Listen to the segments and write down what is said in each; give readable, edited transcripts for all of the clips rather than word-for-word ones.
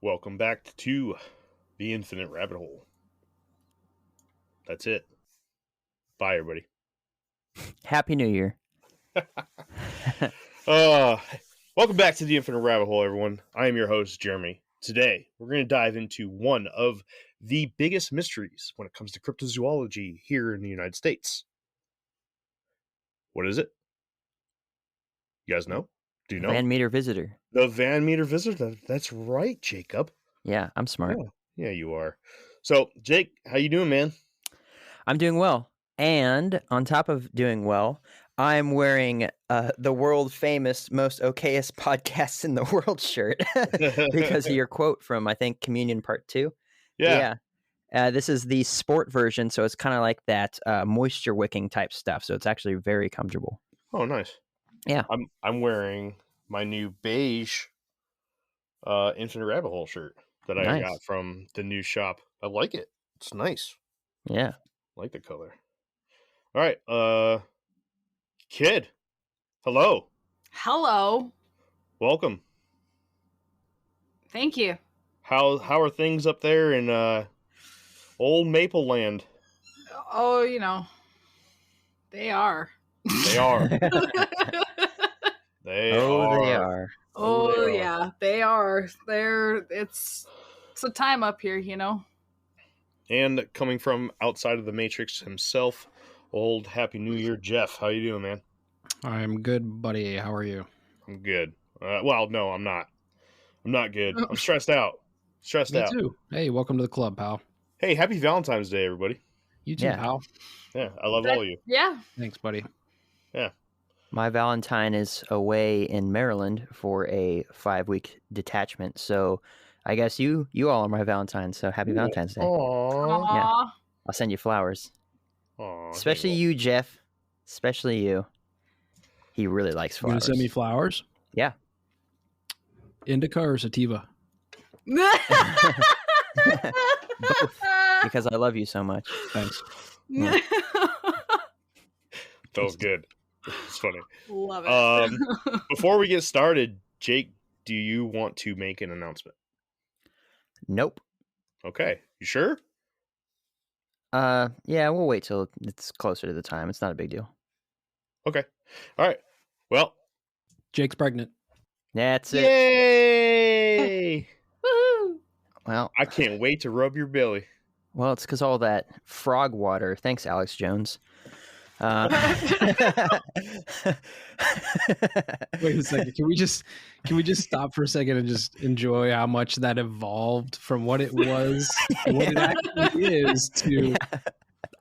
Welcome back to the Infinite Rabbit Hole. That's it. Bye, everybody. Happy New Year. Welcome back to the Infinite Rabbit Hole, everyone. I am your host, Jeremy. Today, we're going to dive into one of the biggest mysteries when it comes to cryptozoology here in the United States. What is it? You guys know? Do you know? Van Meter Visitor. The Van Meter Visitor. That's right, Jacob. Yeah, I'm smart. Yeah, you are. So, Jake, how you doing, man? I'm doing well. And on top of doing well, I'm wearing the world famous most okayest podcasts in the world shirt because of your quote from, I think, Communion Part 2. Yeah. This is the sport version, so it's kind of like that moisture wicking type stuff. So it's actually very comfortable. Oh, nice. Yeah. I'm wearing my new beige Infinite Rabbit Hole shirt that I got from the new shop. I like it. It's nice. Yeah. I like the color. All right. Kid. Hello. Hello. Welcome. Thank you. How are things up there in old Maple Land? Oh, they are. They are. They are. Oh, yeah, they are. It's a time up here, And coming from outside of the Matrix himself, old Happy New Year, Jeff. How you doing, man? I'm good, buddy. How are you? I'm good. Well, no, I'm not. I'm not good. I'm stressed out. Me too. Hey, welcome to the club, pal. Hey, happy Valentine's Day, everybody. You too, pal. Yeah, I love all of you. Yeah. Thanks, buddy. Yeah. My Valentine is away in Maryland for a 5-week detachment. So I guess you all are my Valentine. So happy Valentine's Day. Aww. Yeah. I'll send you flowers. Aww. Especially you, Jeff. Especially you. He really likes flowers. You gonna send me flowers? Yeah. Indica or sativa? Both. Because I love you so much. Thanks. Yeah. That was good. It's funny. Love it. Before we get started, Jake, do you want to make an announcement? Nope. Okay. You sure? Yeah, we'll wait till it's closer to the time. It's not a big deal. Okay. All right. Well, Jake's pregnant. That's it. yay! Woohoo! Well, I can't wait to rub your belly. Well, it's because all that frog water. Thanks, Alex Jones. Wait a second. Can we just stop for a second and just enjoy how much that evolved from what it was, what it actually is, to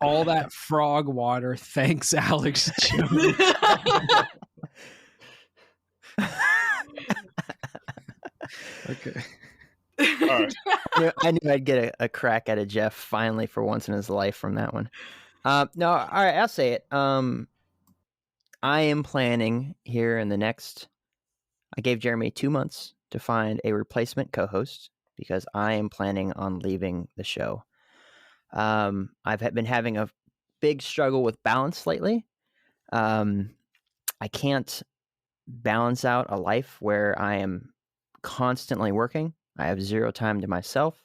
all that frog water? Thanks, Alex Jones. Okay. All right. I knew I'd get a crack at a Jeff finally for once in his life from that one. No, all right, I'll say it. I am planning here in the next. I gave Jeremy 2 months to find a replacement co-host because I am planning on leaving the show. I've been having a big struggle with balance lately. I can't balance out a life where I am constantly working. I have zero time to myself.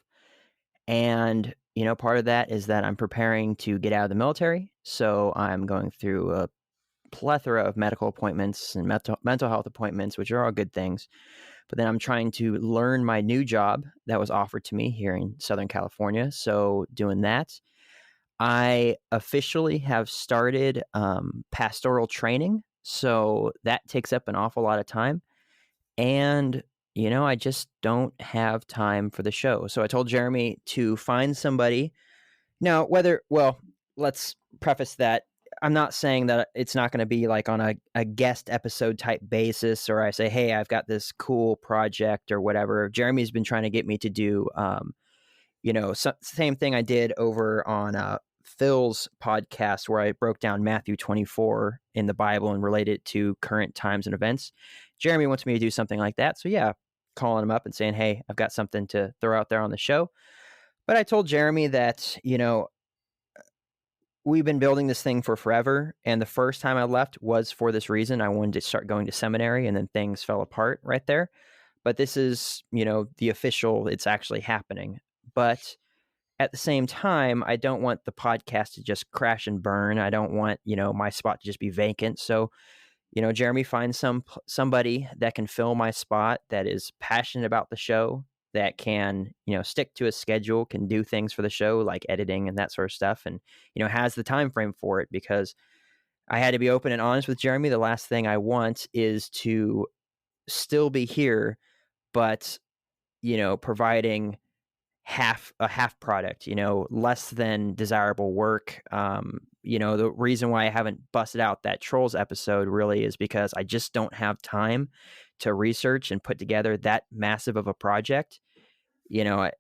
And, part of that is that I'm preparing to get out of the military. So I'm going through a plethora of medical appointments and mental health appointments, which are all good things. But then I'm trying to learn my new job that was offered to me here in Southern California. So doing that, I officially have started pastoral training. So that takes up an awful lot of time. And I just don't have time for the show. So I told Jeremy to find somebody. Now, let's preface that. I'm not saying that it's not going to be like on a guest episode type basis, or I say, hey, I've got this cool project or whatever. Jeremy's been trying to get me to do, same thing I did over on Phil's podcast where I broke down Matthew 24 in the Bible and related it to current times and events. Jeremy wants me to do something like that. So yeah, calling him up and saying, hey, I've got something to throw out there on the show. But I told Jeremy that, we've been building this thing for forever. And the first time I left was for this reason. I wanted to start going to seminary, and then things fell apart right there. but this is, the official, it's actually happening. But at the same time, I don't want the podcast to just crash and burn. I don't want, my spot to just be vacant. So, Jeremy, find somebody that can fill my spot, that is passionate about the show, that can, stick to a schedule, can do things for the show like editing and that sort of stuff, and, has the time frame for it. Because I had to be open and honest with Jeremy. The last thing I want is to still be here, but, providing a half product, less than desirable work. The reason why I haven't busted out that Trolls episode really is because I just don't have time to research and put together that massive of a project. I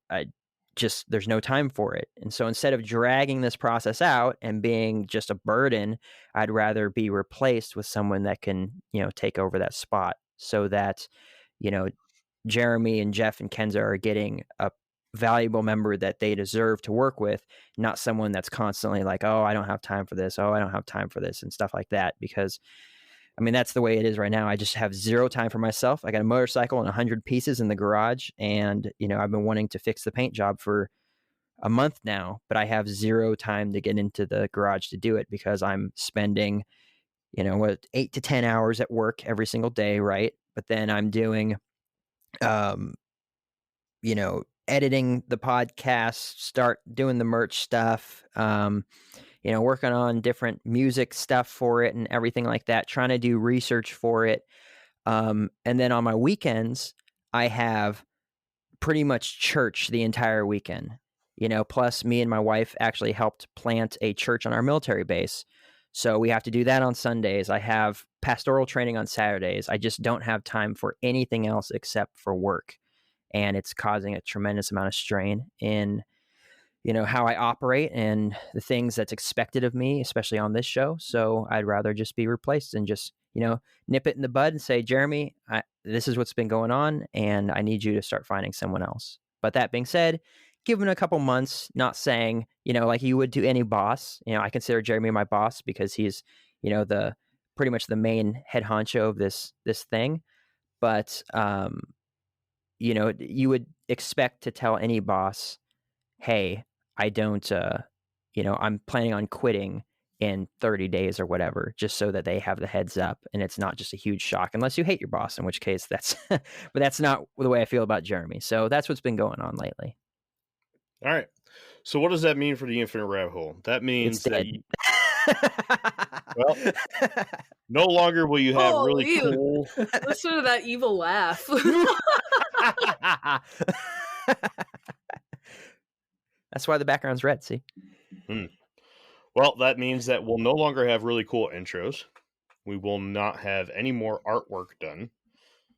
just, there's no time for it. And so instead of dragging this process out and being just a burden, I'd rather be replaced with someone that can, take over that spot, so that, Jeremy and Jeff and Kenza are getting a valuable member that they deserve to work with, not someone that's constantly like, oh, I don't have time for this. Oh, I don't have time for this, and stuff like that. Because that's the way it is right now. I just have zero time for myself. I got a motorcycle and 100 pieces in the garage, and, I've been wanting to fix the paint job for a month now, but I have zero time to get into the garage to do it, because I'm spending, 8 to 10 hours at work every single day. Right. But then I'm doing, editing the podcast, start doing the merch stuff, working on different music stuff for it and everything like that, trying to do research for it. And then on my weekends, I have pretty much church the entire weekend, plus me and my wife actually helped plant a church on our military base. So we have to do that on Sundays. I have pastoral training on Saturdays. I just don't have time for anything else except for work. And it's causing a tremendous amount of strain in, how I operate and the things that's expected of me, especially on this show. So I'd rather just be replaced and just, nip it in the bud and say, Jeremy, this is what's been going on, and I need you to start finding someone else. But that being said, give him a couple months, not saying, like you would to any boss. I consider Jeremy my boss because he's, the pretty much the main head honcho of this thing. But, you would expect to tell any boss, hey, I don't, I'm planning on quitting in 30 days or whatever, just so that they have the heads up and it's not just a huge shock, unless you hate your boss, in which case that's, but that's not the way I feel about Jeremy. So that's what's been going on lately. All right. So what does that mean for the Infinite Rabbit Hole? That means that well, no longer will you have really cool. Listen to that evil laugh. That's why the background's red, see? Well, that means that we'll no longer have really cool intros. We will not have any more artwork done.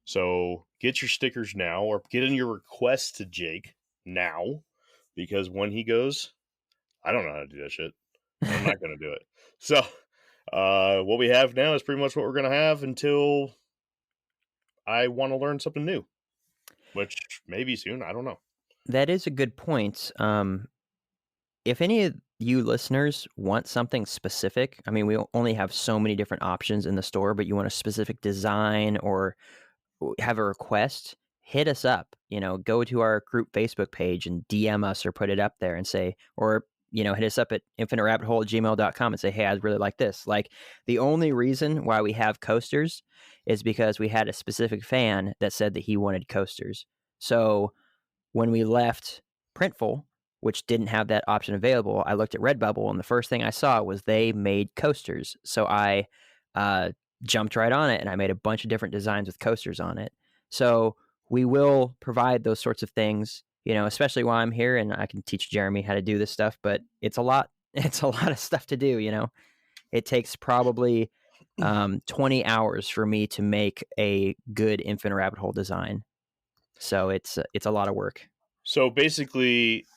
So get your stickers now, or get in your requests to Jake now, because when he goes, I don't know how to do that shit. I'm not going to do it. So what we have now is pretty much what we're going to have until I want to learn something new, which maybe soon. I don't know. That is a good point. If any of you listeners want something specific, we only have so many different options in the store, but you want a specific design or have a request, hit us up. Go to our group Facebook page and DM us or put it up there and say, or hit us up at infiniterabbithole@gmail.com and say, hey, I'd really like this. Like, the only reason why we have coasters is because we had a specific fan that said that he wanted coasters. So when we left Printful, which didn't have that option available, I looked at Redbubble, and the first thing I saw was they made coasters. So I jumped right on it, and I made a bunch of different designs with coasters on it. So we will provide those sorts of things, especially while I'm here, and I can teach Jeremy how to do this stuff, but it's a lot of stuff to do. It takes probably 20 hours for me to make a good Infinite Rabbit Hole design. So it's a lot of work. So basically,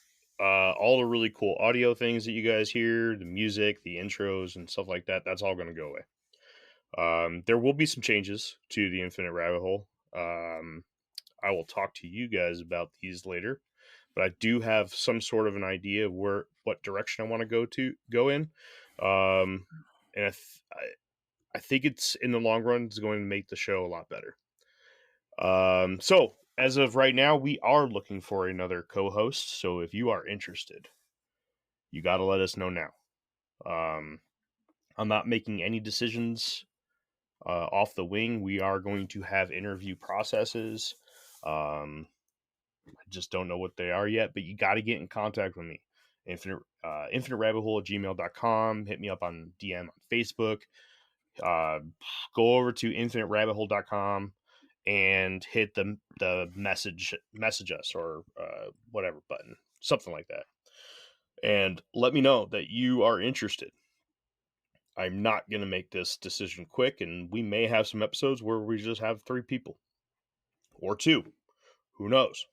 all the really cool audio things that you guys hear, the music, the intros, and stuff like that, that's all going to go away. There will be some changes to the Infinite Rabbit Hole. I will talk to you guys about these later, but I do have some sort of an idea of what direction I want to go in. And I think it's, in the long run, it's going to make the show a lot better. So as of right now, we are looking for another co-host. So if you are interested, you got to let us know now. I'm not making any decisions off the wing. We are going to have interview processes. I just don't know what they are yet, but you got to get in contact with me. infiniterabbithole@gmail.com. Hit me up on DM on Facebook. Go over to infiniterabbithole.com and hit the message us or whatever button, something like that, and let me know that you are interested. I'm not going to make this decision quick, and we may have some episodes where we just have 3 people or 2. Who knows?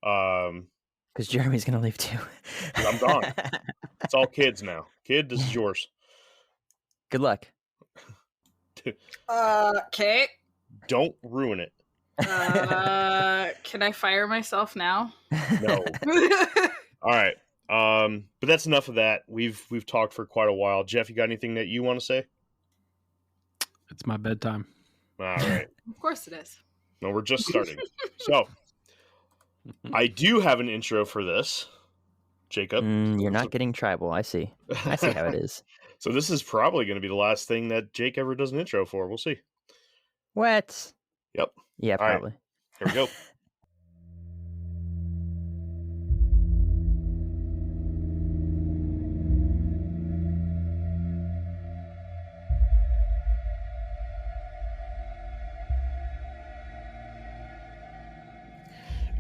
Because Jeremy's gonna leave too. I'm gone. It's all kids now. Kid, this is yours. Good luck. Okay. Don't ruin it. Can I fire myself now? No. All right. But that's enough of that. We've talked for quite a while. Jeff, you got anything that you want to say? It's my bedtime. All right. Of course it is. No, we're just starting. So, I do have an intro for this, Jacob. You're not getting tribal. I see how it is. So this is probably going to be the last thing that Jake ever does an intro for. We'll see. What? Yep. Yeah, All right. probably. Here we go.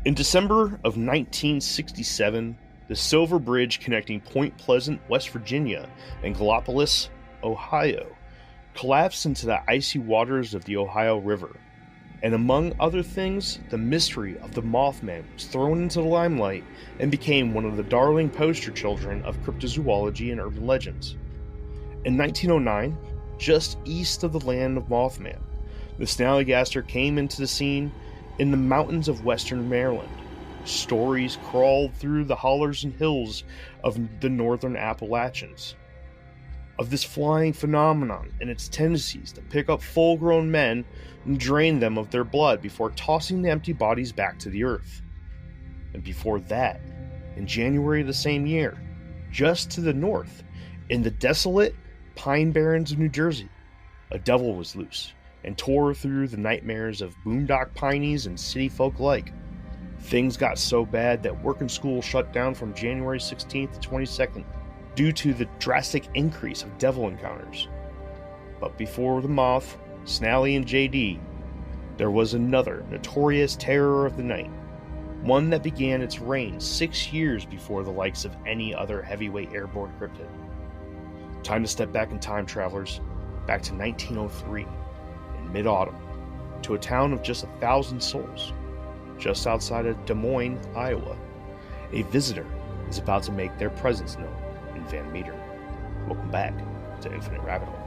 In December of 1967, the Silver Bridge connecting Point Pleasant, West Virginia, and Gallipolis, Ohio, collapsed into the icy waters of the Ohio River. And among other things, the mystery of the Mothman was thrown into the limelight and became one of the darling poster children of cryptozoology and urban legends. In 1909, just east of the land of Mothman, the Snallygaster came into the scene in the mountains of western Maryland. Stories crawled through the hollers and hills of the northern Appalachians of this flying phenomenon and its tendencies to pick up full-grown men and drain them of their blood before tossing the empty bodies back to the earth. And before that, in January of the same year, just to the north, in the desolate Pine Barrens of New Jersey, a devil was loose and tore through the nightmares of boondock pinies and city folk alike. Things got so bad that work and school shut down from January 16th to 22nd due to the drastic increase of devil encounters. But before the Moth, Snally, and JD, there was another notorious terror of the night, one that began its reign 6 years before the likes of any other heavyweight airborne cryptid. Time to step back in time, travelers, back to 1903. Mid-autumn, to a town of just 1,000 souls, just outside of Des Moine, Iowa. A visitor is about to make their presence known in Van Meter. Welcome back to Infinite Rabbit Hole.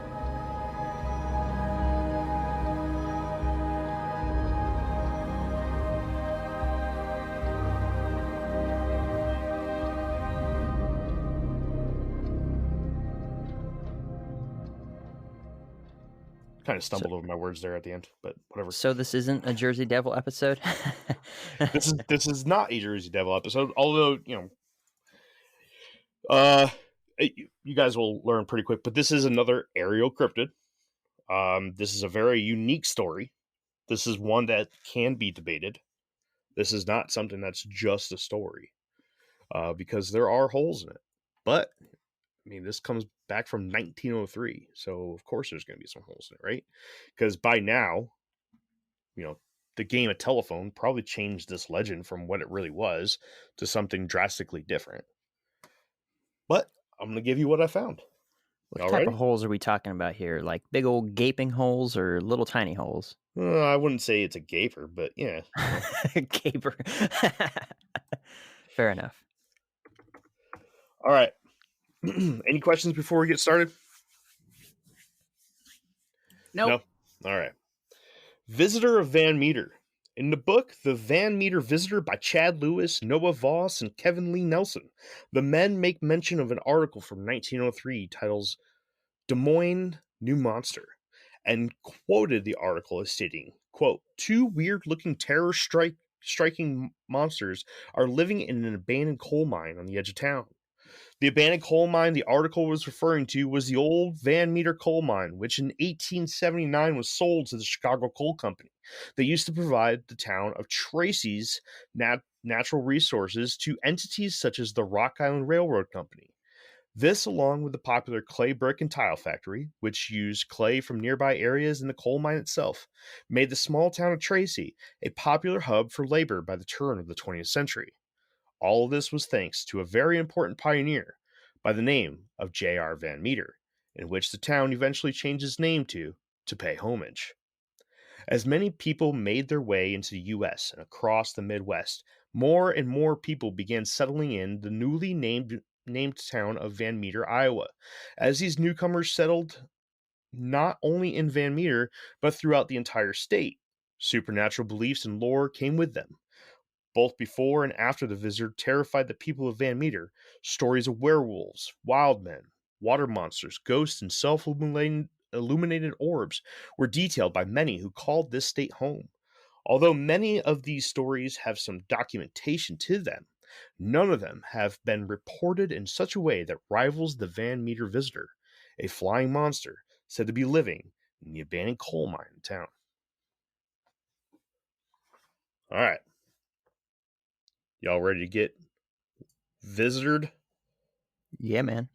Kind of stumbled over my words there at the end, but whatever. So this isn't a Jersey Devil episode? This is not a Jersey Devil episode, although, you guys will learn pretty quick, but this is another aerial cryptid. This is a very unique story. This is one that can be debated. This is not something that's just a story, because there are holes in it. But I mean, this comes back from 1903, so of course there's going to be some holes in it, right? Because by now, the game of telephone probably changed this legend from what it really was to something drastically different. But I'm going to give you what I found. What type of holes are we talking about here? Like big old gaping holes or little tiny holes? I wouldn't say it's a gaper, but yeah. Gaper. Fair enough. All right. Any questions before we get started? Nope. No? All right. Visitor of Van Meter. In the book, The Van Meter Visitor by Chad Lewis, Noah Voss, and Kevin Lee Nelson, the men make mention of an article from 1903 titled Des Moine New Monster, and quoted the article as stating, quote, two weird-looking striking monsters are living in an abandoned coal mine on the edge of town. The abandoned coal mine the article was referring to was the old Van Meter coal mine, which in 1879 was sold to the Chicago Coal Company. They used to provide the town of Tracy's natural resources to entities such as the Rock Island Railroad Company. This, along with the popular clay brick and tile factory, which used clay from nearby areas in the coal mine itself, made the small town of Tracy a popular hub for labor by the turn of the 20th century. All of this was thanks to a very important pioneer by the name of J.R. Van Meter, in which the town eventually changed its name to pay homage. As many people made their way into the U.S. and across the Midwest, more and more people began settling in the newly named town of Van Meter, Iowa. As these newcomers settled not only in Van Meter, but throughout the entire state, supernatural beliefs and lore came with them. Both before and after the visitor terrified the people of Van Meter, stories of werewolves, wild men, water monsters, ghosts, and self-illuminated orbs were detailed by many who called this state home. Although many of these stories have some documentation to them, none of them have been reported in such a way that rivals the Van Meter visitor, a flying monster said to be living in the abandoned coal mine in town. All right. Y'all ready to get visited? Yeah, man.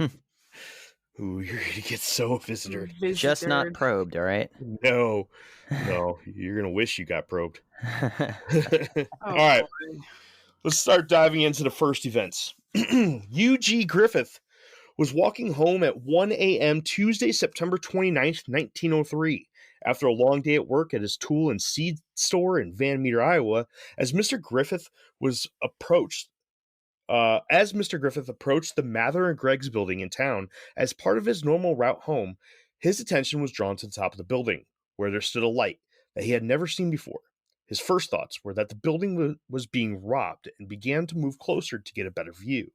Ooh, you're going to get so visited. Just not probed, all right? No, you're going to wish you got probed. Oh, All right, boy. let's start diving into the first events. U.G. Griffith was walking home at 1 a.m. Tuesday, September 29th, 1903, after a long day at work at his tool and seed store in Van Meter, Iowa, as Mr. Griffith approached the Mather and Greg's building in town as part of his normal route home. His attention was drawn to the top of the building, where there stood a light that he had never seen before. His first thoughts were that the building was being robbed and began to move closer to get a better view.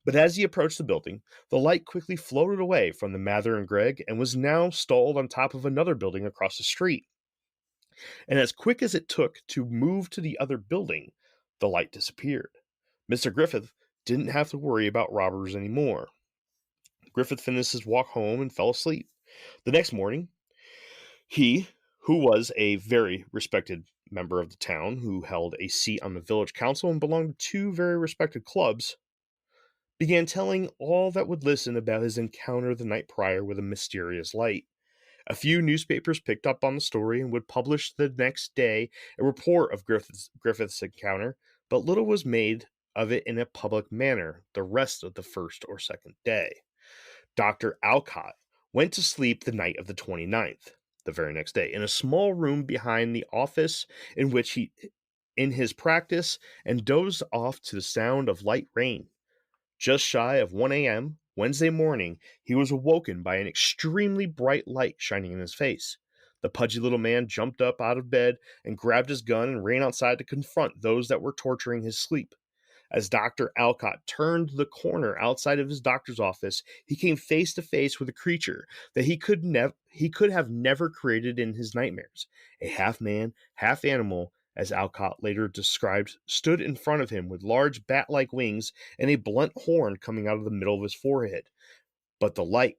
But as he approached the building, the light quickly floated away from the Mather and Greg and was now stalled on top of another building across the street. And as quick as it took to move to the other building, the light disappeared. Mr. Griffith didn't have to worry about robbers anymore. Griffith finished his walk home and fell asleep. The next morning, he, who was a very respected member of the town, who held a seat on the village council and belonged to two very respected clubs, began telling all that would listen about his encounter the night prior with a mysterious light. A few newspapers picked up on the story and would publish the next day a report of Griffith's encounter, but little was made of it in a public manner the rest of the first or second day. Dr. Alcott went to sleep the night of the 29th, the very next day, in a small room behind the office in his practice, and dozed off to the sound of light rain. Just shy of 1 a.m. Wednesday morning, he was awoken by an extremely bright light shining in his face. The pudgy little man jumped up out of bed and grabbed his gun and ran outside to confront those that were torturing his sleep. As Dr. Alcott turned the corner outside of his doctor's office, he came face to face with a creature that he could have never created in his nightmares. A half-man, half-animal, as Alcott later described, stood in front of him with large bat-like wings and a blunt horn coming out of the middle of his forehead. But the light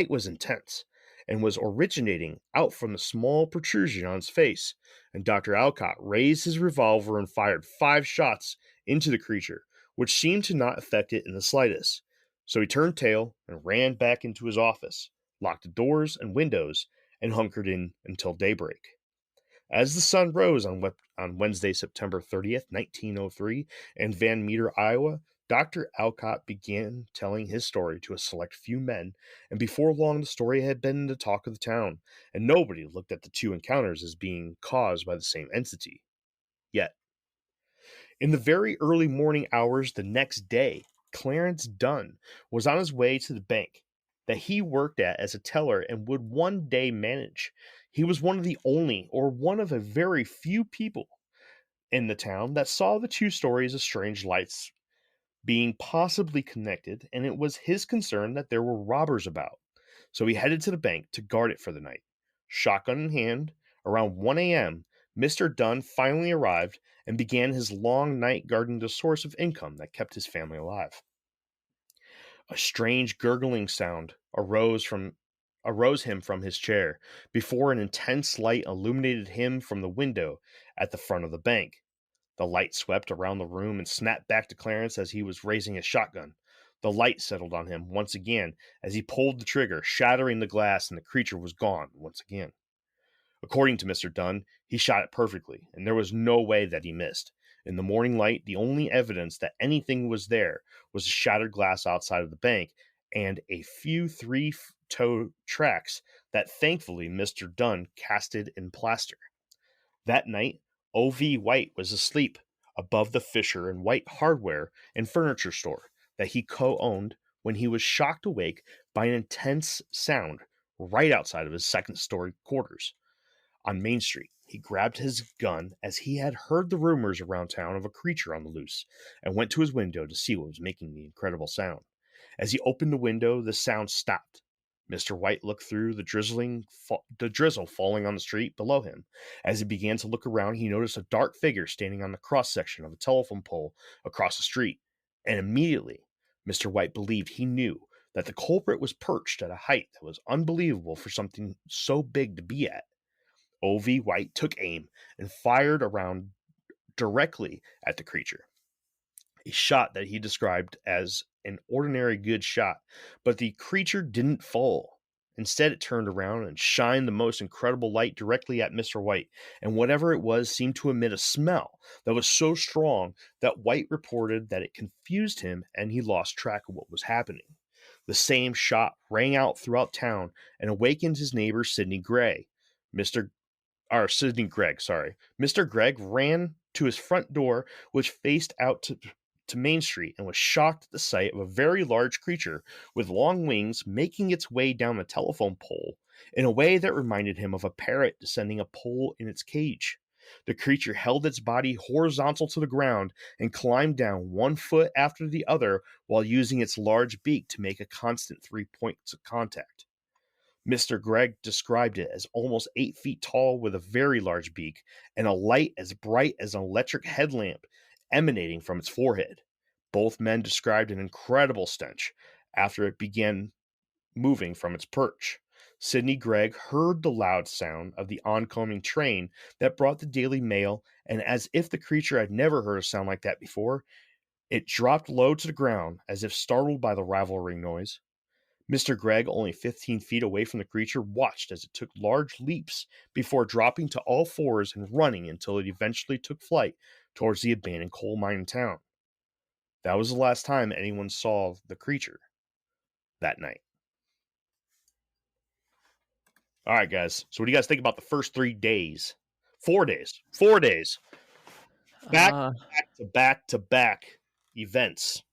was intense and was originating out from the small protrusion on his face, and Dr. Alcott raised his revolver and fired 5 shots into the creature, which seemed to not affect it in the slightest. So he turned tail and ran back into his office, locked the doors and windows, and hunkered in until daybreak. As the sun rose on Wednesday, September 30th, 1903, in Van Meter, Iowa, Dr. Alcott began telling his story to a select few men, and before long the story had been the talk of the town, and nobody looked at the two encounters as being caused by the same entity. Yet, in the very early morning hours the next day, Clarence Dunn was on his way to the bank that he worked at as a teller and would one day manage. He was one of the only, or one of a very few people in the town that saw the two stories of strange lights being possibly connected, and it was his concern that there were robbers about. So he headed to the bank to guard it for the night. Shotgun in hand, Around 1 a.m., Mr. Dunn finally arrived and began his long night guarding the source of income that kept his family alive. A strange gurgling sound arose him from his chair before an intense light illuminated him from the window at the front of the bank. The light swept around the room and snapped back to Clarence as he was raising his shotgun. The light settled on him once again as he pulled the trigger, shattering the glass, and the creature was gone once again. According to Mr. Dunn, he shot it perfectly, and there was no way that he missed. In the morning light, the only evidence that anything was there was the shattered glass outside of the bank and a few three-toe tracks that thankfully Mr. Dunn casted in plaster. That night, O.V. White was asleep above the Fisher and White hardware and furniture store that he co-owned when he was shocked awake by an intense sound right outside of his second-story quarters. On Main Street, he grabbed his gun as he had heard the rumors around town of a creature on the loose and went to his window to see what was making the incredible sound. As he opened the window, the sound stopped. Mr. White looked through the drizzle falling on the street below him. As he began to look around, he noticed a dark figure standing on the cross-section of a telephone pole across the street. And immediately, Mr. White believed he knew that the culprit was perched at a height that was unbelievable for something so big to be at. O.V. White took aim and fired around directly at the creature. A shot that he described as an ordinary good shot, but the creature didn't fall. Instead, it turned around and shined the most incredible light directly at Mr. White, and whatever it was seemed to emit a smell that was so strong that White reported that it confused him and he lost track of what was happening. The same shot rang out throughout town and awakened his neighbor Sidney Gregg. Mr. Gregg ran to his front door, which faced out to Main Street, and was shocked at the sight of a very large creature with long wings making its way down the telephone pole in a way that reminded him of a parrot descending a pole in its cage. The creature held its body horizontal to the ground and climbed down 1 foot after the other while using its large beak to make a constant 3 points of contact. Mr. Gregg described it as almost 8 feet tall with a very large beak and a light as bright as an electric headlamp emanating from its forehead. Both men described an incredible stench after it began moving from its perch. Sidney Gregg heard the loud sound of the oncoming train that brought the Daily Mail, and as if the creature had never heard a sound like that before, it dropped low to the ground as if startled by the rivalry noise. Mr. Gregg, only 15 feet away from the creature, watched as it took large leaps before dropping to all fours and running until it eventually took flight towards the abandoned coal mine in town. That was the last time anyone saw the creature that night. All right, guys. So what do you guys think about the first 3 days? 4 days. 4 days. Back to back events.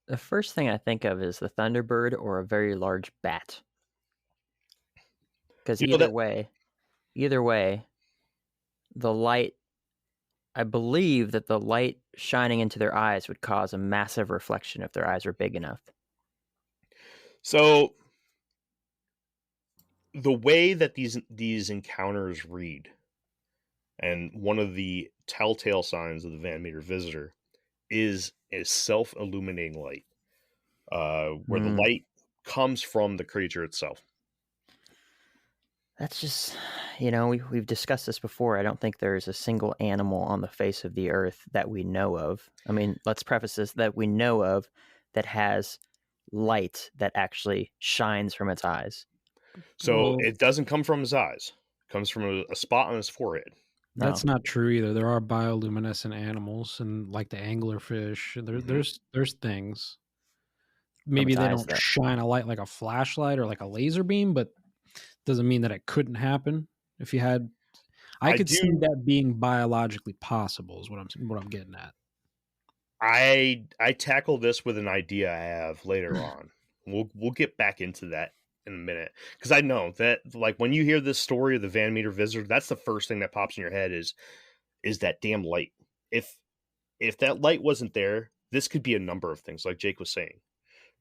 The first thing I think of is the Thunderbird or a very large bat. Because either way, the light, I believe that the light shining into their eyes would cause a massive reflection if their eyes were big enough. So the way that these encounters read, and one of the telltale signs of the Van Meter visitor is a self-illuminating light, where the light comes from the creature itself. That's just, we've discussed this before. I don't think there's a single animal on the face of the earth that we know of. I mean, let's preface this, that we know of that has light that actually shines from its eyes. So it doesn't come from his eyes. It comes from a spot on his forehead. That's not true either. There are bioluminescent animals, and like the anglerfish, there's things. Maybe they don't shine a light like a flashlight or like a laser beam, but doesn't mean that it couldn't happen. If you had, I could see that being biologically possible. Is what I'm getting at. I tackle this with an idea I have later on. We'll get back into that in a minute, because I know that, like, when you hear this story of the Van Meter visitor, that's the first thing that pops in your head is that damn light. If that light wasn't there, this could be a number of things, like Jake was saying,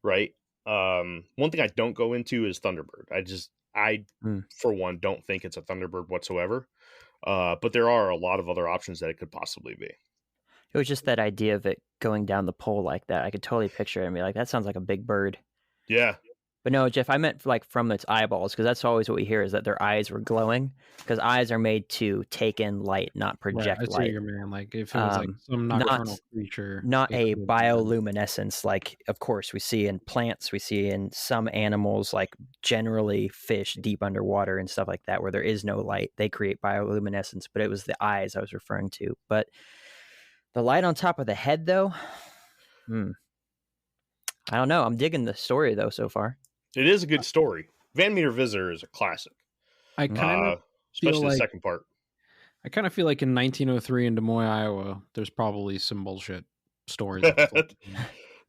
right? One thing I don't go into is Thunderbird. I, for one, don't think it's a Thunderbird whatsoever. But there are a lot of other options that it could possibly be. It was just that idea of it going down the pole like that. I could totally picture it and be like, that sounds like a big bird. Yeah. But no, Jeff, I meant like from its eyeballs, because that's always what we hear is that their eyes were glowing, because eyes are made to take in light, not project I see light. your man. Like if it was like some nocturnal creature, not a bioluminescence like, of course, we see in plants, we see in some animals, like generally fish deep underwater and stuff like that, where there is no light. They create bioluminescence, but it was the eyes I was referring to. But the light on top of the head, though, I don't know. I'm digging the story, though, so far. It is a good story. Van Meter Visitor is a classic. I kind of especially like, the second part. I kind of feel like in 1903 in Des Moines, Iowa, there's probably some bullshit stories.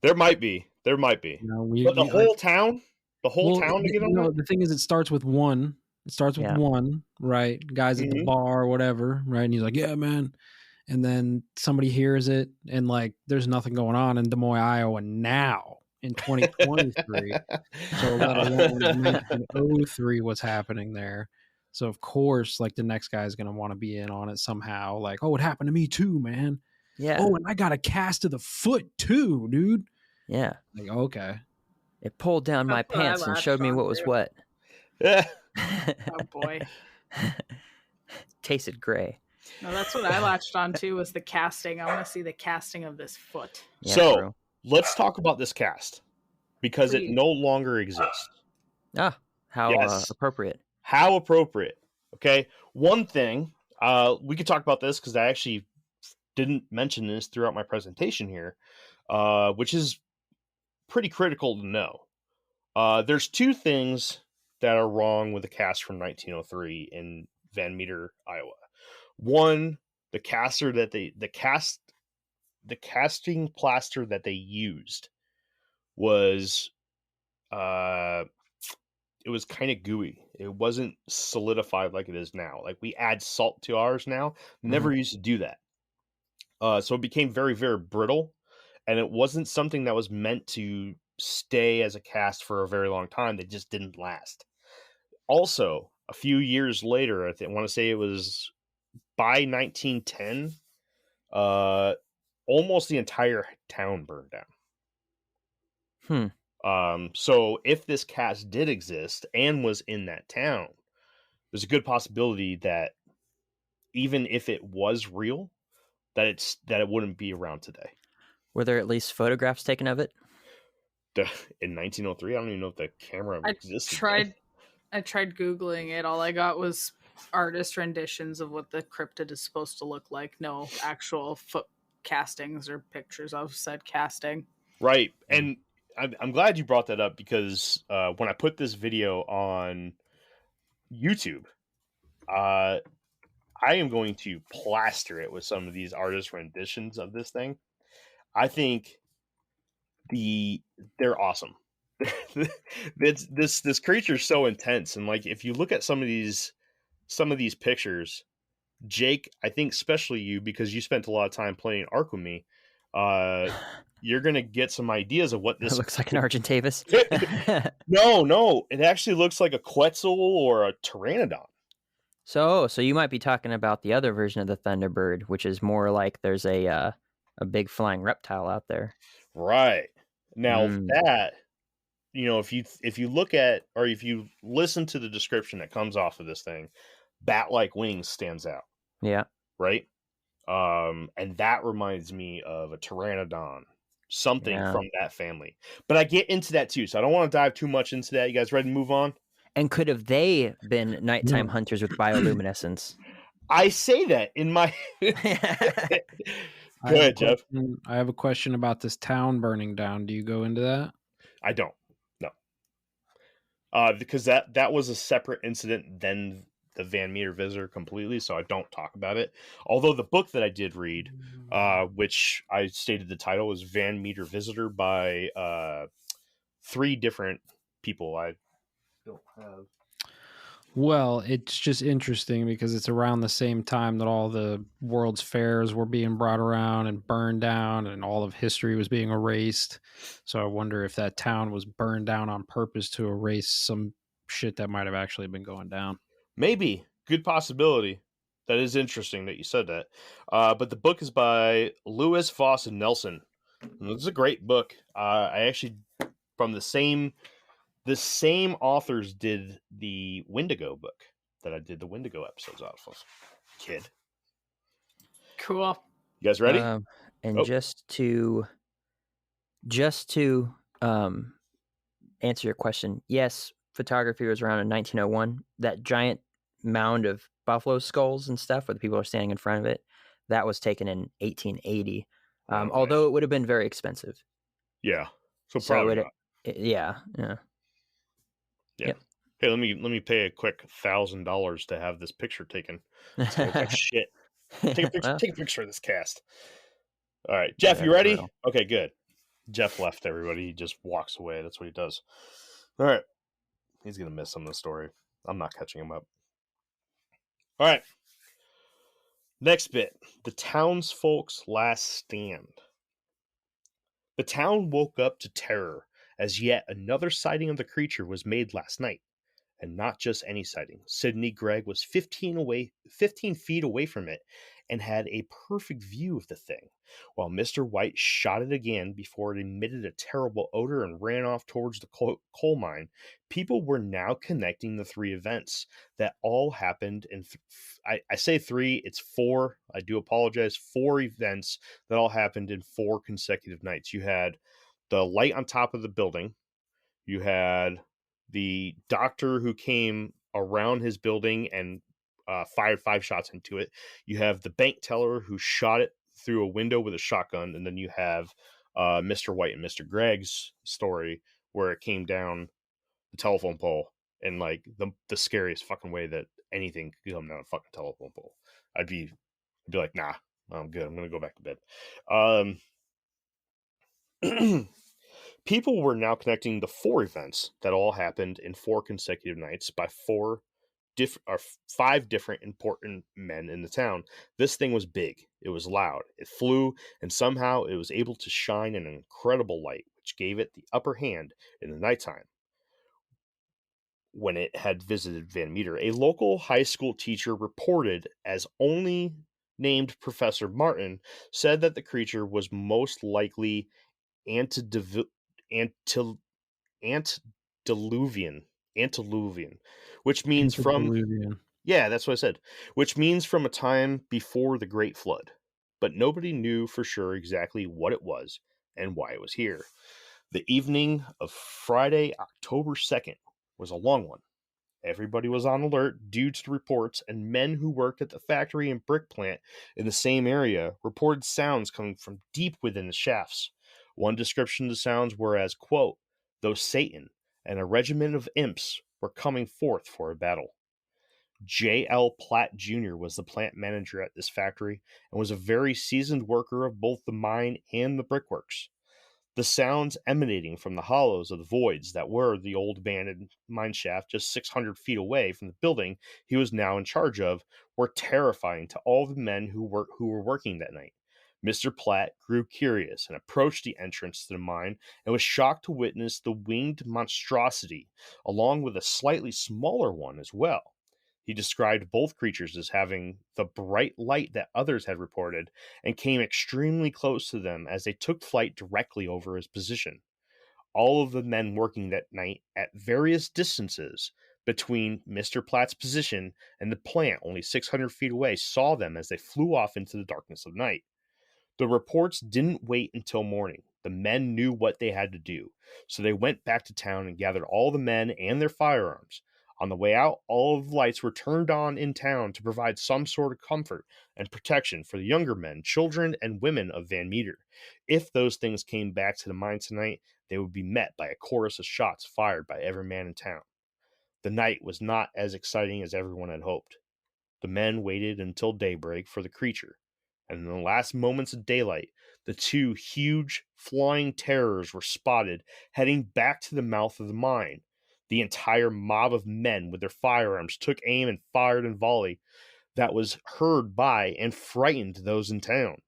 There might be. But the whole town to get on that? The thing is, it starts with one. It starts with one, right? Guys at the bar or whatever, right? And he's like, yeah, man. And then somebody hears it, and like, there's nothing going on in Des Moines, Iowa now in 2023. So let alone in 1903, what's happening there. So of course, like the next guy is going to want to be in on it somehow. Like, oh, it happened to me too, man. Yeah. Oh, and I got a cast of the foot too, dude. Yeah. Like, okay. It pulled down my pants and showed me what was what. Yeah. Oh boy. Tasted gray. No, that's what I latched on to, was the casting. I want to see the casting of this foot. Yeah, so let's talk about this cast, because it no longer exists. Ah, how appropriate. How appropriate. Okay. One thing, we could talk about this because I actually didn't mention this throughout my presentation here, which is pretty critical to know. There's two things that are wrong with the cast from 1903 in Van Meter, Iowa. One, the casting plaster that they used was it was kind of gooey. It wasn't solidified like it is now. Like, we add salt to ours now. Never used to do that. So it became very, very brittle, and it wasn't something that was meant to stay as a cast for a very long time. They just didn't last. Also, a few years later, I want to say it was by 1910, almost the entire town burned down. So if this cast did exist and was in that town, there's a good possibility that even if it was real, that it wouldn't be around today. Were there at least photographs taken of it? In 1903, I don't even know if the camera existed. I tried Googling it. All I got was artist renditions of what the cryptid is supposed to look like. No actual foot castings or pictures of said casting. Right. And I'm glad you brought that up, because when I put this video on YouTube, I am going to plaster it with some of these artist renditions of this thing. I think they're awesome. This creature is so intense, and like, if you look at some of these pictures, Jake, I think especially you, because you spent a lot of time playing Ark with me, you're gonna get some ideas of what this looks like. An Argentavis. No, it actually looks like a Quetzal or a Pteranodon. So you might be talking about the other version of the Thunderbird, which is more like there's a big flying reptile out there. Right. Now that, if you look at, or if you listen to the description that comes off of this thing, bat-like wings stands out. Yeah. Right. And that reminds me of a Pteranodon, something from that family. But I get into that too, so I don't want to dive too much into that. You guys ready to move on? And could have they been nighttime hunters with bioluminescence? I say that in my... Go ahead, Jeff. I have a question about this town burning down. Do you go into that? I don't. No. Because that was a separate incident than the Van Meter Visitor completely, so I don't talk about it. Although the book that I did read, which I stated the title, was Van Meter Visitor by 3 different people. I don't have... Well, it's just interesting because it's around the same time that all the world's fairs were being brought around and burned down, and all of history was being erased. So I wonder if that town was burned down on purpose to erase some shit that might have actually been going down. Maybe. Good possibility. That is interesting that you said that. But the book is by Lewis, Voss, and Nelson. And it's a great book. I actually, from the same authors did the Wendigo book that I did the Wendigo episodes out of. Kid. Cool. You guys ready? And just to answer your question, yes, photography was around in 1901. That giant mound of buffalo skulls and stuff where the people are standing in front of it, that was taken in 1880. Although it would have been very expensive. Yeah. So probably not. Yeah. Yep. Hey, let me pay a quick $1,000 to have this picture taken. It's gonna look like shit. Take a picture. Well, take a picture of this cast. All right, Jeff, you ready? Okay, good. Jeff left everybody. He just walks away. That's what he does. All right. He's gonna miss some of the story. I'm not catching him up. All right. Next bit. The townsfolk's last stand. The town woke up to terror as yet another sighting of the creature was made last night. And not just any sighting. Sidney Gregg was 15 feet away from it and had a perfect view of the thing, while Mr. White shot it again before it emitted a terrible odor and ran off towards the coal mine. People were now connecting the three events that all happened in, I say three, it's four. I do apologize. 4 events that all happened in 4 consecutive nights. You had the light on top of the building. You had the doctor who came around his building and fired 5 shots into it. You have the bank teller who shot it through a window with a shotgun. And then you have Mr. White and Mr. Gregg's story where it came down the telephone pole in like the scariest fucking way that anything could come down a fucking telephone pole. I'd be like, nah, I'm good. I'm going to go back to bed. People were now connecting the 4 events that all happened in 4 consecutive nights by 5 different important men in the town. This thing was big. It was loud. It flew, and somehow it was able to shine an incredible light, which gave it the upper hand in the nighttime. When it had visited Van Meter, a local high school teacher reported as only named Professor Martin said that the creature was most likely antediluvian, which means that's what I said, which means from a time before the Great Flood. But nobody knew for sure exactly what it was and why it was here. The evening of Friday, October 2nd, was a long one. Everybody was on alert due to the reports, and men who worked at the factory and brick plant in the same area reported sounds coming from deep within the shafts. One description of the sounds were as, quote, though Satan and a regiment of imps were coming forth for a battle. J.L. Platt Jr. was the plant manager at this factory and was a very seasoned worker of both the mine and the brickworks. The sounds emanating from the hollows of the voids that were the old abandoned mine shaft just 600 feet away from the building he was now in charge of were terrifying to all the men who were working that night. Mr. Platt grew curious and approached the entrance to the mine and was shocked to witness the winged monstrosity, along with a slightly smaller one as well. He described both creatures as having the bright light that others had reported and came extremely close to them as they took flight directly over his position. All of the men working that night at various distances between Mr. Platt's position and the plant only 600 feet away saw them as they flew off into the darkness of night. The reports didn't wait until morning. The men knew what they had to do, so they went back to town and gathered all the men and their firearms. On the way out, all of the lights were turned on in town to provide some sort of comfort and protection for the younger men, children, and women of Van Meter. If those things came back to the mine tonight, they would be met by a chorus of shots fired by every man in town. The night was not as exciting as everyone had hoped. The men waited until daybreak for the creature, and in the last moments of daylight, the 2 huge flying terrors were spotted heading back to the mouth of the mine. The entire mob of men with their firearms took aim and fired in volley that was heard by and frightened those in town.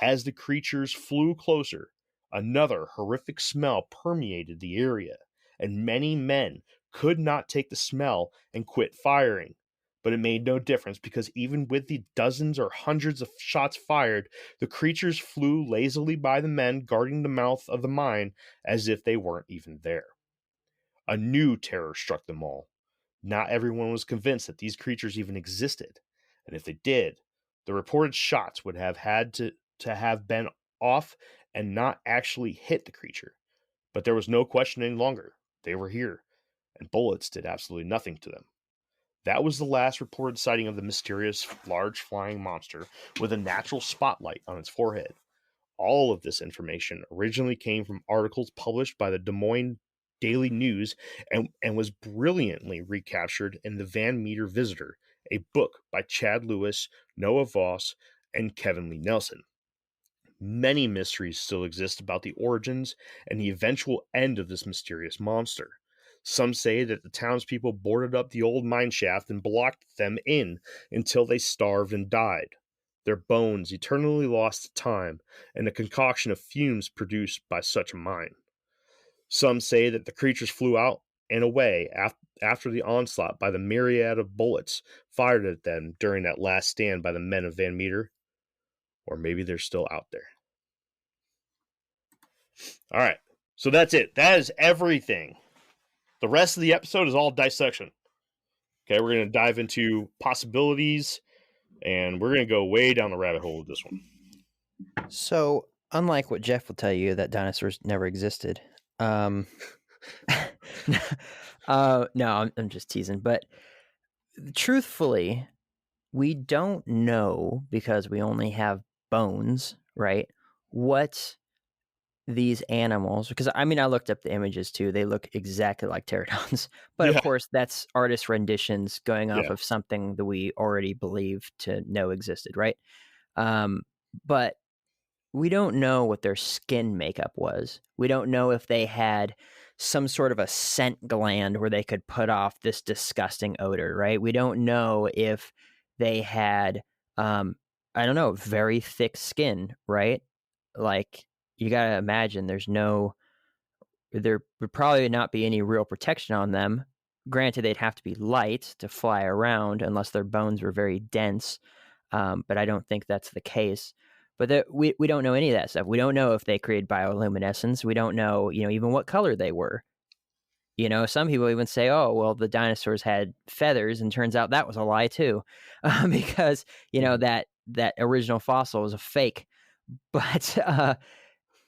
As the creatures flew closer, another horrific smell permeated the area, and many men could not take the smell and quit firing. But it made no difference because even with the dozens or hundreds of shots fired, the creatures flew lazily by the men guarding the mouth of the mine as if they weren't even there. A new terror struck them all. Not everyone was convinced that these creatures even existed, and if they did, the reported shots would have had to have been off and not actually hit the creature. But there was no question any longer. They were here, and bullets did absolutely nothing to them. That was the last reported sighting of the mysterious large flying monster with a natural spotlight on its forehead. All of this information originally came from articles published by the Des Moines Daily News and was brilliantly recaptured in the Van Meter Visitor, a book by Chad Lewis, Noah Voss, and Kevin Lee Nelson. Many mysteries still exist about the origins and the eventual end of this mysterious monster. Some say that the townspeople boarded up the old mine shaft and blocked them in until they starved and died, their bones eternally lost to time and the concoction of fumes produced by such a mine. Some say that the creatures flew out and away after the onslaught by the myriad of bullets fired at them during that last stand by the men of Van Meter. Or maybe they're still out there. All right, so that's it. That is everything. The rest of the episode is all dissection. Okay, we're going to dive into possibilities, and we're going to go way down the rabbit hole with this one. So, unlike what Jeff will tell you, that dinosaurs never existed. No, I'm just teasing. But truthfully, we don't know, because we only have bones, right? What these animals, because I mean, I looked up the images too. They look exactly like pterodons, but Yeah. of course, that's artist renditions going off Yeah. of something that we already believe to know existed, right? But we don't know what their skin makeup was. We don't know if they had some sort of a scent gland where they could put off this disgusting odor, right? We don't know if they had, I don't know, very thick skin, right? Like, you got to imagine there would probably not be any real protection on them. Granted, they'd have to be light to fly around unless their bones were very dense. But I don't think that's the case. But we don't know any of that stuff. We don't know if they created bioluminescence. We don't know, even what color they were. Some people even say, oh, well, the dinosaurs had feathers, and turns out that was a lie too, because, that original fossil was a fake. But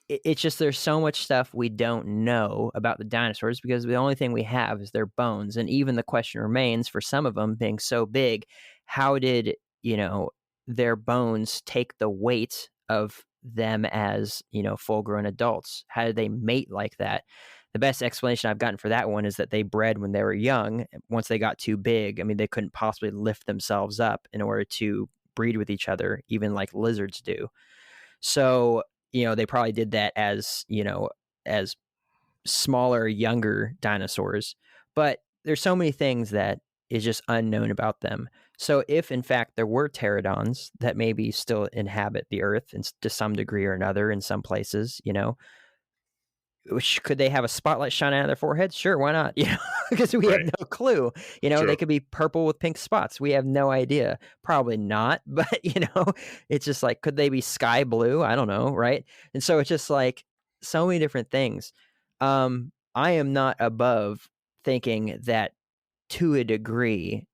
it's just there's so much stuff we don't know about the dinosaurs because the only thing we have is their bones. And even the question remains, for some of them being so big, how did, their bones take the weight of them as, full-grown adults? How did they mate like that? The best explanation I've gotten for that one is that they bred when they were young. Once they got too big, I mean, they couldn't possibly lift themselves up in order to breed with each other, even like lizards do. So, they probably did that as smaller, younger dinosaurs. But there's so many things that is just unknown about them. So if in fact there were pterodons that maybe still inhabit the earth to some degree or another in some places, could they have a spotlight shine out of their foreheads? Sure, why not? Because we have no clue. Sure. They could be purple with pink spots. We have no idea. Probably not, but it's just like, could they be sky blue? I don't know, right? And so it's just like so many different things. I am not above thinking that to a degree,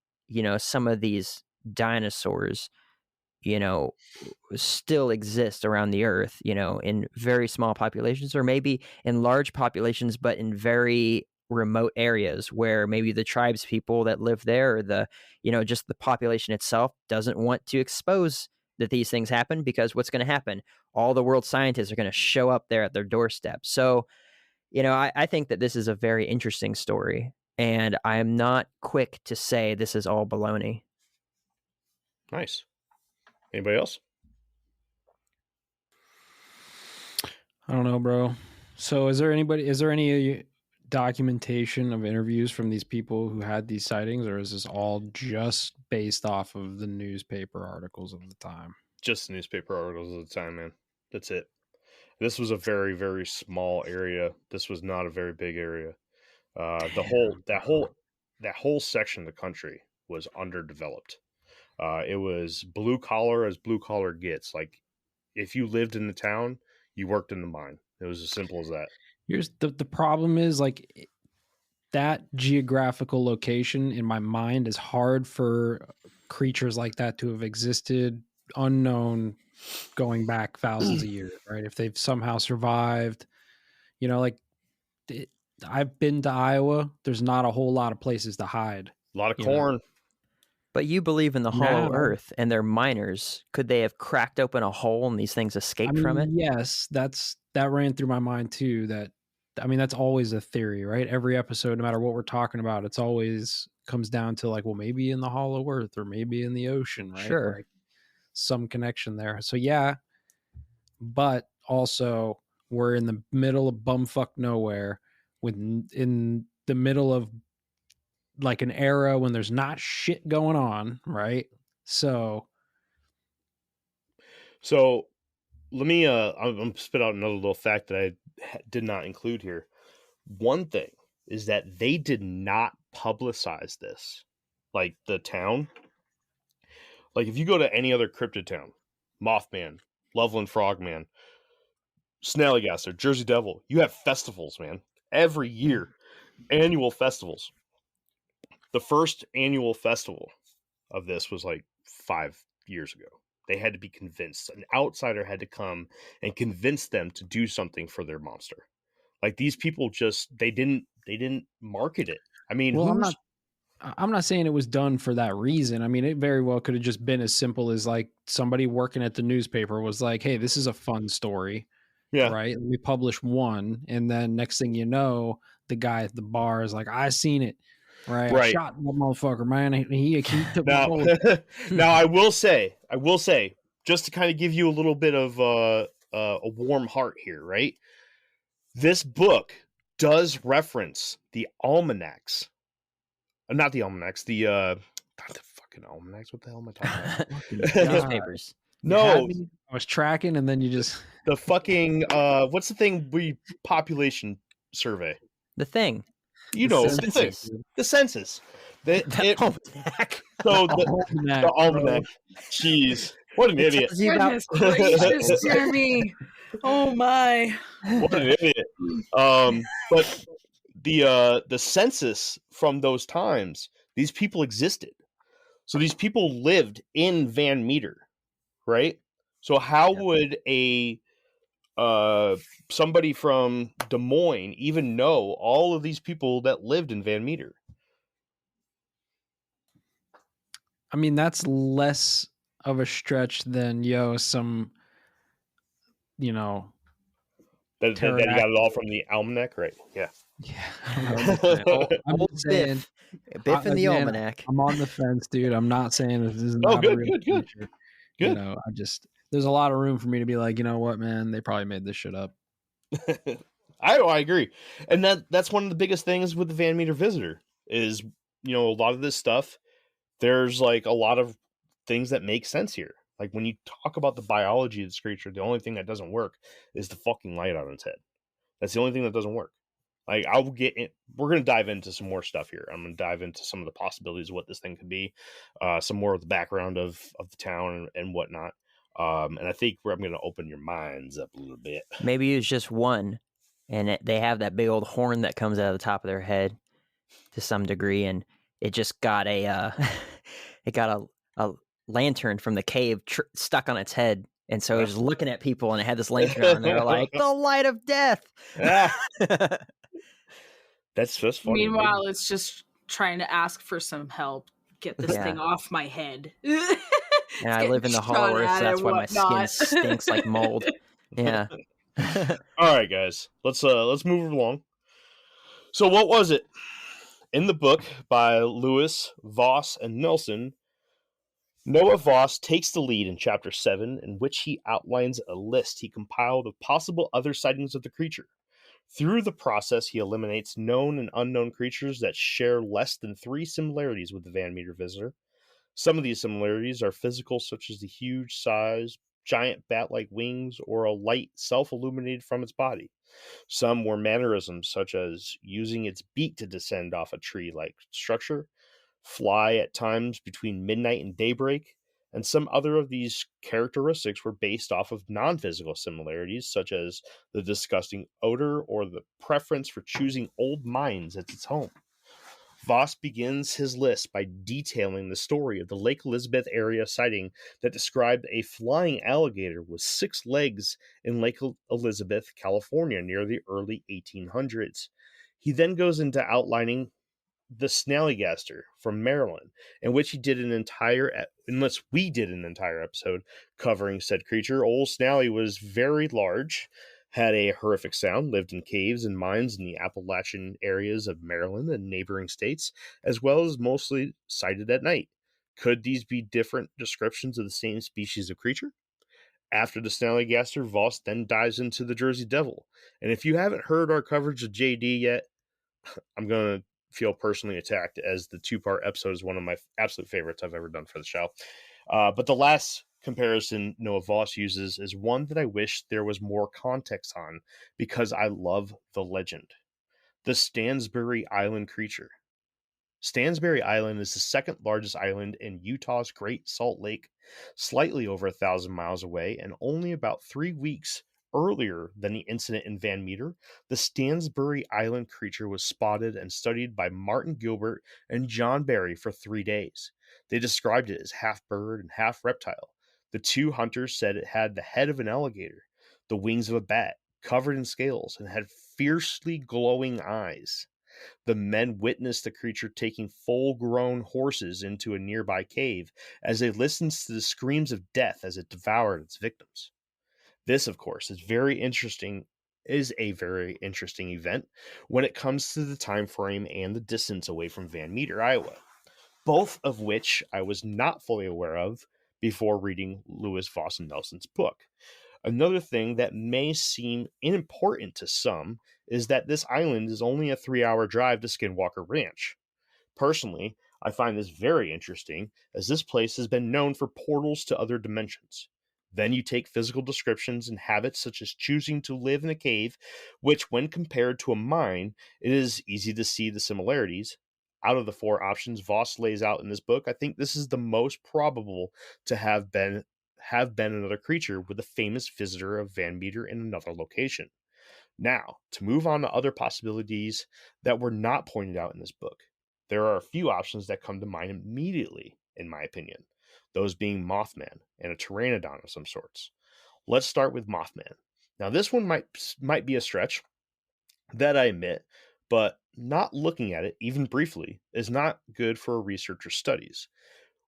some of these dinosaurs, still exist around the earth, in very small populations or maybe in large populations, but in very remote areas where maybe the tribes people that live there or the, just the population itself doesn't want to expose that these things happen, because what's going to happen? All the world scientists are going to show up there at their doorstep. So, I think that this is a very interesting story, and I am not quick to say this is all baloney. Nice. Anybody else? I don't know, bro. So is there any documentation of interviews from these people who had these sightings, or is this all just based off of the newspaper articles of the time? Just the newspaper articles of the time, man. That's it. This was a very, very small area. This was not a very big area. That whole section of the country was underdeveloped. It was blue collar as blue collar gets. Like if you lived in the town, you worked in the mine. It was as simple as that. Here's the problem is like that geographical location in my mind is hard for creatures like that to have existed unknown going back thousands of years, right? If they've somehow survived, like I've been to Iowa. There's not a whole lot of places to hide. A lot of corn. But you believe in the hollow Now- earth, and they're miners. Could they have cracked open a hole and these things escaped from it? Yes, that ran through my mind too. That's always a theory, right? Every episode, no matter what we're talking about, it's always comes down to like, well, maybe in the hollow earth or maybe in the ocean, right? Sure. Like some connection there. So yeah, but also we're in the middle of bumfuck nowhere, in the middle of like an era when there's not shit going on, right? So let me I'm gonna spit out another little fact that I did not include here. One thing is that they did not publicize this, like the town. Like if you go to any other cryptid town, Mothman, Loveland Frogman, Snallygaster, Jersey Devil, you have festivals, man, every year, annual festivals. The first annual festival of this was like 5 years ago. They had to be convinced. An outsider had to come and convince them to do something for their monster. Like these people they didn't market it. I mean, well, I'm not saying it was done for that reason. I mean, it very well could have just been as simple as like somebody working at the newspaper was like, hey, this is a fun story. yeah, Right. We publish one. And then next thing you know, the guy at the bar is like, I seen it. Right. I shot that motherfucker, man. He took my now, whole... now I will say, just to kind of give you a little bit of a warm heart here, right? This book does reference the almanacs. Not the almanacs, not the fucking almanacs. What the hell am I talking about? Newspapers. No, I was tracking and then you just... the fucking, what's the thing population survey? The thing. You The know, census. the census. The almanac. So the almanac. Jeez, what an idiot! tells you about- Goodness gracious, Jeremy. Oh my. What an idiot! But the census from those times, these people existed. So these people lived in Van Meter, right? So how would somebody from Des Moines even know all of these people that lived in Van Meter? I mean, that's less of a stretch than some, That you got it all from the almanac, right? Yeah. Yeah. I'm Old just saying, Biff in the again, almanac. I'm on the fence, dude. I'm not saying this is Oh, not good, a real good, good. feature. Good. There's a lot of room for me to be like, you know what, man, they probably made this shit up. I agree, and that's one of the biggest things with the Van Meter Visitor is a lot of this stuff. There's like a lot of things that make sense here. Like when you talk about the biology of this creature, the only thing that doesn't work is the fucking light on its head. That's the only thing that doesn't work. Like we're going to dive into some more stuff here. I'm going to dive into some of the possibilities of what this thing could be, some more of the background of the town and whatnot. And I think I'm going to open your minds up a little bit. Maybe it was just one, and they have that big old horn that comes out of the top of their head to some degree, and it just got a lantern from the cave stuck on its head, and so it was looking at people, and it had this lantern on, and they were like, "The light of death." Ah, that's just funny. Meanwhile, it's just trying to ask for some help. Get this thing off my head. And I live in the hollow earth, so that's why my skin stinks like mold. Yeah. All right, guys, let's move along. So, what was it in the book by Lewis, Voss, and Nelson? Noah Voss takes the lead in Chapter 7, in which he outlines a list he compiled of possible other sightings of the creature. Through the process, he eliminates known and unknown creatures that share less than 3 similarities with the Van Meter Visitor. Some of these similarities are physical, such as the huge size, giant bat-like wings, or a light self-illuminated from its body. Some were mannerisms, such as using its beak to descend off a tree-like structure, fly at times between midnight and daybreak, and some other of these characteristics were based off of non-physical similarities, such as the disgusting odor or the preference for choosing old mines as its home. Voss begins his list by detailing the story of the Lake Elizabeth area sighting that described a flying alligator with 6 legs in Lake Elizabeth, California, near the early 1800s. He then goes into outlining the Snallygaster from Maryland, in which we did an entire episode covering said creature. Old Snally was very large, had a horrific sound, lived in caves and mines in the Appalachian areas of Maryland and neighboring states, as well as mostly sighted at night. Could these be different descriptions of the same species of creature? After the Snallygaster, Voss then dives into the Jersey Devil. And if you haven't heard our coverage of JD yet, I'm going to feel personally attacked, as the 2-part episode is one of my absolute favorites I've ever done for the show. But the last comparison Noah Voss uses is one that I wish there was more context on, because I love the legend. The Stansbury Island creature. Stansbury Island is the second largest island in Utah's Great Salt Lake, slightly over 1,000 miles away, and only about 3 weeks earlier than the incident in Van Meter. The Stansbury Island creature was spotted and studied by Martin Gilbert and John Barry for 3 days. They described it as half bird and half reptile. The 2 hunters said it had the head of an alligator, the wings of a bat, covered in scales, and had fiercely glowing eyes. The men witnessed the creature taking full-grown horses into a nearby cave as they listened to the screams of death as it devoured its victims. This, of course, is a very interesting event when it comes to the time frame and the distance away from Van Meter, Iowa, both of which I was not fully aware of before reading Lewis Voss and Nelson's book. Another thing that may seem unimportant to some is that this island is only a 3-hour drive to Skinwalker Ranch. Personally, I find this very interesting, as this place has been known for portals to other dimensions. Then you take physical descriptions and habits such as choosing to live in a cave, which when compared to a mine, it is easy to see the similarities. Out of the 4 options Voss lays out in this book, I think this is the most probable to have been another creature with a famous visitor of Van Meter in another location. Now, to move on to other possibilities that were not pointed out in this book, there are a few options that come to mind immediately, in my opinion, those being Mothman and a pteranodon of some sorts. Let's start with Mothman. Now, this one might be a stretch, that I admit, but not looking at it, even briefly, is not good for a researcher's studies.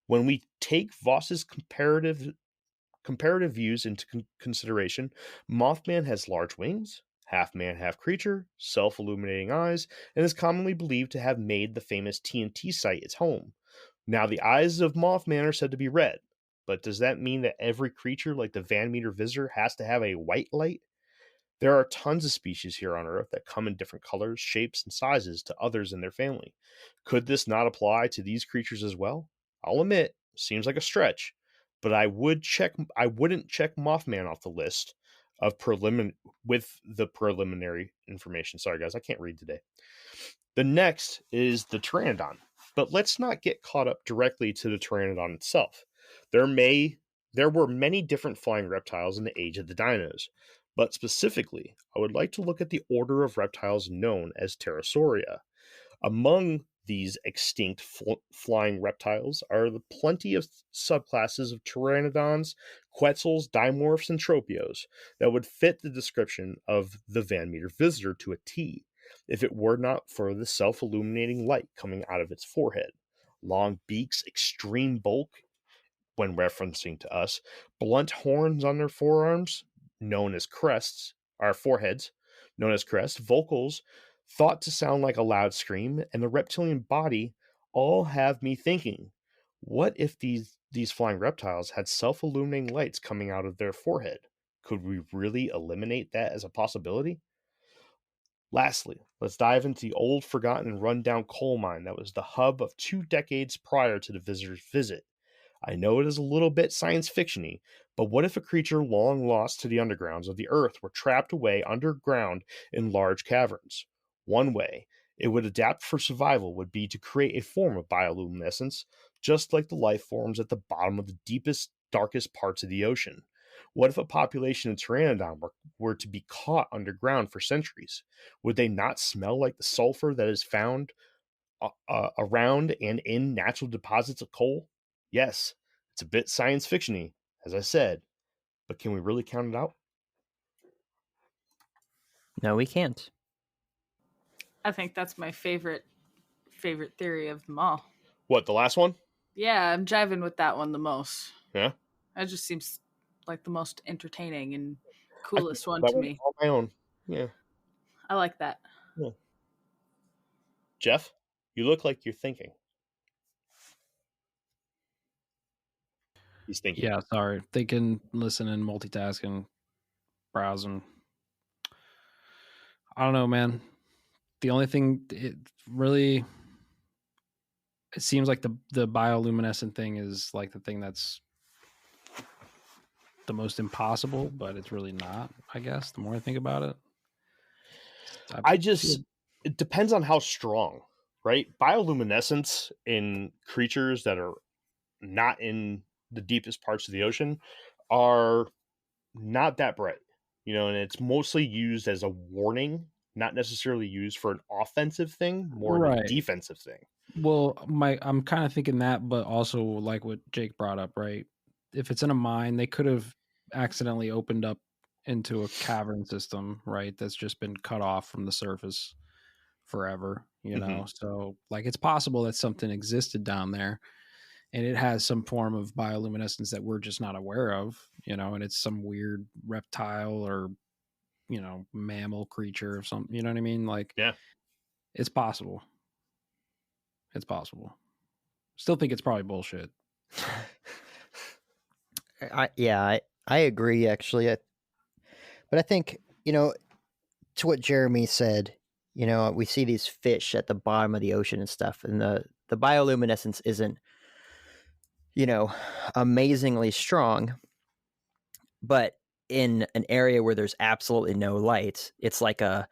When we take Voss's comparative views into consideration, Mothman has large wings, half man, half creature, self-illuminating eyes, and is commonly believed to have made the famous TNT site its home. Now, the eyes of Mothman are said to be red, but does that mean that every creature like the Van Meter visitor has to have a white light? There are tons of species here on Earth that come in different colors, shapes, and sizes to others in their family. Could this not apply to these creatures as well? I'll admit, seems like a stretch, but I wouldn't check Mothman off the list of preliminary information. Sorry guys, I can't read today. The next is the pteranodon, but let's not get caught up directly to the pteranodon itself. There were many different flying reptiles in the age of the dinos, but specifically, I would like to look at the order of reptiles known as Pterosauria. Among these extinct flying reptiles are the plenty of subclasses of pteranodons, quetzals, dimorphs, and tropios that would fit the description of the Van Meter visitor to a T, if it were not for the self-illuminating light coming out of its forehead. Long beaks, extreme bulk, when referencing to us, blunt horns on their foreheads, known as crests, vocals thought to sound like a loud scream, and the reptilian body all have me thinking, what if these flying reptiles had self-illuminating lights coming out of their forehead? Could we really eliminate that as a possibility? Lastly, let's dive into the old, forgotten, and run-down coal mine that was the hub of 2 decades prior to the visitor's visit. I know it is a little bit science fiction-y, but what if a creature long lost to the undergrounds of the Earth were trapped away underground in large caverns? One way it would adapt for survival would be to create a form of bioluminescence, just like the life forms at the bottom of the deepest, darkest parts of the ocean. What if a population of pteranodon were to be caught underground for centuries? Would they not smell like the sulfur that is found around and in natural deposits of coal? Yes, it's a bit science fiction-y, as I said, but can we really count it out? No, we can't. I think that's my favorite theory of them all. What, the last one? Yeah, I'm jiving with that one the most. Yeah, That just seems like the most entertaining and I coolest can one that to me. on my own. Yeah. I like that. Jeff, you look like you're thinking. He's thinking. Yeah, sorry. Thinking, listening, multitasking, browsing. I don't know, man. The only thing it seems like the bioluminescent thing is like the thing that's the most impossible, but it's really not, I guess, the more I think about it. It depends on how strong, right? Bioluminescence in creatures that are not in the deepest parts of the ocean are not that bright, and it's mostly used as a warning, not necessarily used for an offensive thing, more of a defensive thing. Well, I'm kind of thinking that, but also like what Jake brought up, right? If it's in a mine, they could have accidentally opened up into a cavern system, right? That's just been cut off from the surface forever, So like it's possible that something existed down there and it has some form of bioluminescence that we're just not aware of, and it's some weird reptile or mammal creature or something, you know what I mean? Like, yeah, it's possible. It's possible. Still think it's probably bullshit. I agree, actually. But I think, to what Jeremy said, we see these fish at the bottom of the ocean and stuff, and the bioluminescence isn't, amazingly strong. But in an area where there's absolutely no light, it's like a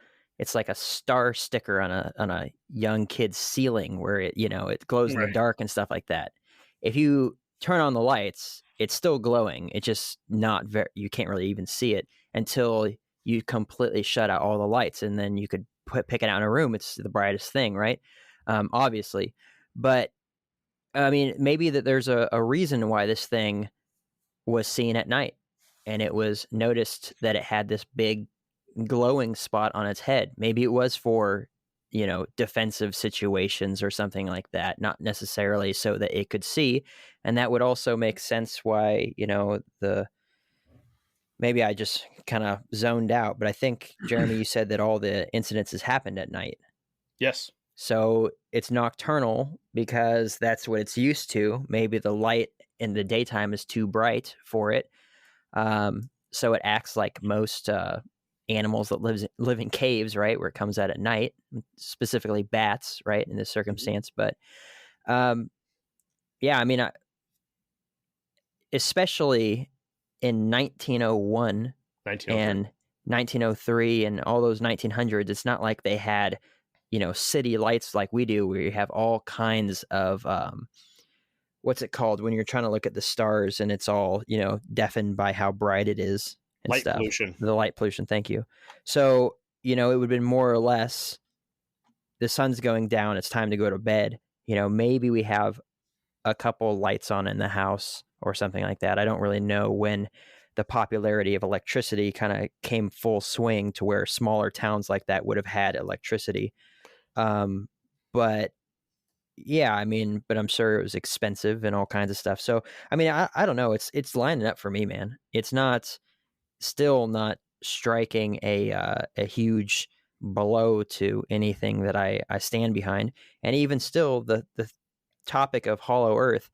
star sticker on a young kid's ceiling where it glows in the dark and stuff like that. If you turn on the lights, it's still glowing. It's just not you can't really even see it until you completely shut out all the lights, and then you could pick it out in a room. It's the brightest thing, right? Obviously. But I mean, maybe that there's a reason why this thing was seen at night, and it was noticed that it had this big glowing spot on its head. Maybe it was for, defensive situations or something like that, not necessarily so that it could see. And that would also make sense why, maybe I just kind of zoned out, but I think, Jeremy, you said that all the incidences happened at night. Yes. So it's nocturnal because that's what it's used to. Maybe the light in the daytime is too bright for it. So it acts like most animals that live in caves, right, where it comes out at night, specifically bats, right, in this circumstance. But yeah, I mean, especially in 1901 and 1903 and all those 1900s, it's not like they had, city lights like we do, where you have all kinds of what's it called when you're trying to look at the stars and it's all, deafened by how bright it is and light stuff. Pollution. The light pollution. Thank you. So, it would have been more or less the sun's going down. It's time to go to bed. Maybe we have a couple lights on in the house or something like that. I don't really know when the popularity of electricity kind of came full swing to where smaller towns like that would have had electricity. But yeah, I mean, but I'm sure it was expensive and all kinds of stuff. So, I mean, I don't know. It's lining up for me, man. It's still not striking a huge blow to anything that I stand behind. And even still, the topic of Hollow Earth,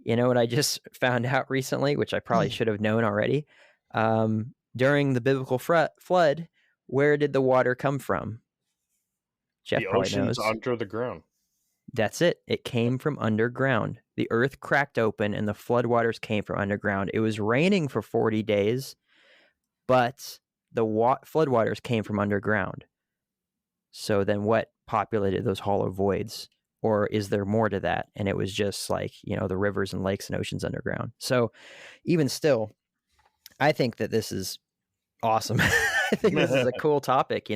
what I just found out recently, which I probably should have known already, during the biblical flood, where did the water come from? Jeff the probably ocean's knows. under the ground. That's it. It came from underground. The earth cracked open and the floodwaters came from underground. It was raining for 40 days, but the floodwaters came from underground. So then what populated those hollow voids? Or is there more to that? And it was just like, the rivers and lakes and oceans underground. So even still, I think that this is awesome. I think this is a cool topic,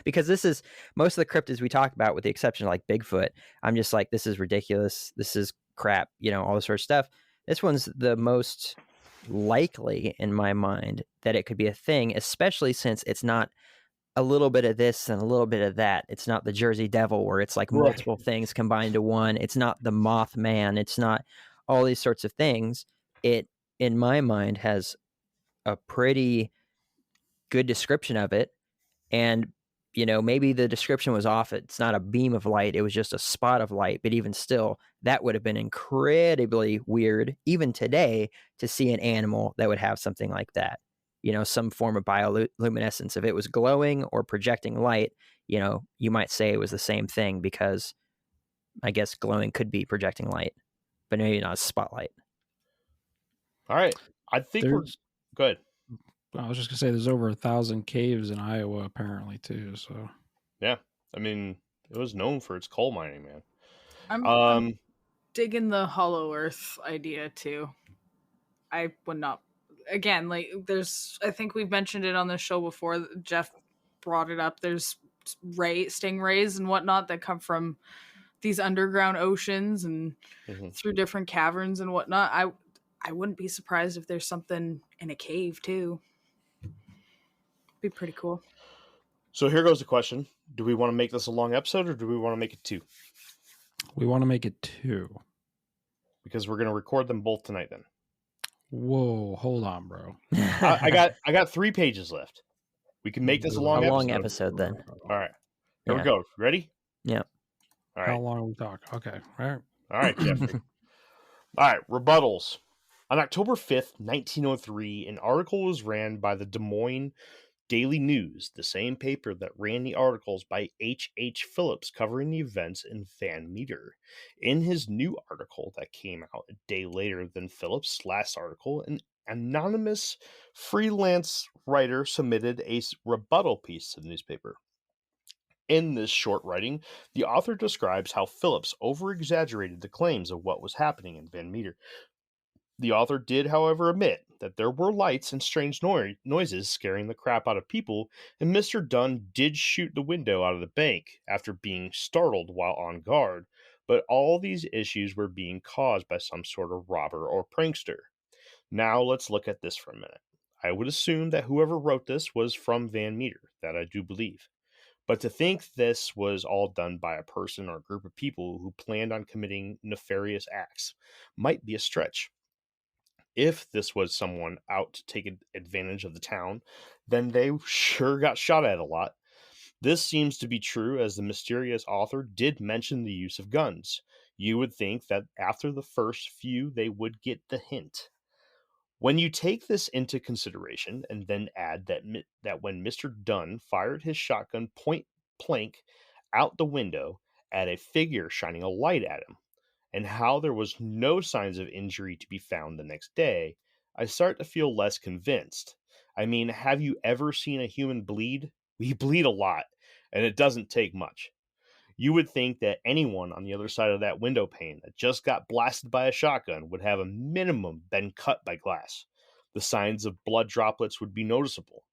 because this is most of the cryptids we talk about, with the exception of like Bigfoot. I'm just like, this is ridiculous. This is crap, all this sort of stuff. This one's the most likely in my mind that it could be a thing, especially since it's not a little bit of this and a little bit of that. It's not the Jersey Devil where it's like multiple things combined to one. It's not the Mothman. It's not all these sorts of things. It, in my mind, has a pretty good description of it. And, maybe the description was off. It's not a beam of light. It was just a spot of light. But even still, that would have been incredibly weird, even today, to see an animal that would have something like that. Some form of bioluminescence. If it was glowing or projecting light, you might say it was the same thing, because I guess glowing could be projecting light, but maybe not a spotlight. All right. I think we're good. I was just gonna say there's over 1,000 caves in Iowa apparently too. So yeah, I mean, it was known for its coal mining, man. I'm digging the hollow earth idea too. I would not. Again, like I think we've mentioned it on the show before. Jeff brought it up. There's stingrays and whatnot that come from these underground oceans and through different caverns and whatnot. I wouldn't be surprised if there's something in a cave too. Be pretty cool. So here goes the question. Do we want to make this a long episode, or do we want to make it 2? We want to make it 2. Because we're going to record them both tonight then. Whoa, hold on, bro. I got 3 pages left. We can make this a long episode then. All right. Here we go. Ready? Yeah. All right. How long are we talking? Okay. All right, Jeffrey. All right, rebuttals. On October 5th, 1903, an article was ran by the Des Moines Daily News, the same paper that ran the articles by H.H. Phillips covering the events in Van Meter. In his new article that came out a day later than Phillips' last article, an anonymous freelance writer submitted a rebuttal piece to the newspaper. In this short writing, the author describes how Phillips over-exaggerated the claims of what was happening in Van Meter. The author did, however, admit that there were lights and strange noises scaring the crap out of people, and Mr. Dunn did shoot the window out of the bank after being startled while on guard, but all these issues were being caused by some sort of robber or prankster. Now let's look at this for a minute. I would assume that whoever wrote this was from Van Meter, that I do believe. But to think this was all done by a person or a group of people who planned on committing nefarious acts might be a stretch. If this was someone out to take advantage of the town, then they sure got shot at a lot. This seems to be true, as the mysterious author did mention the use of guns. You would think that after the first few, they would get the hint. When you take this into consideration, and then add that when Mr. Dunn fired his shotgun point blank out the window at a figure shining a light at him, and how there was no signs of injury to be found the next day, I start to feel less convinced. I mean, have you ever seen a human bleed? We bleed a lot, and it doesn't take much. You would think that anyone on the other side of that window pane that just got blasted by a shotgun would have a minimum been cut by glass. The signs of blood droplets would be noticeable.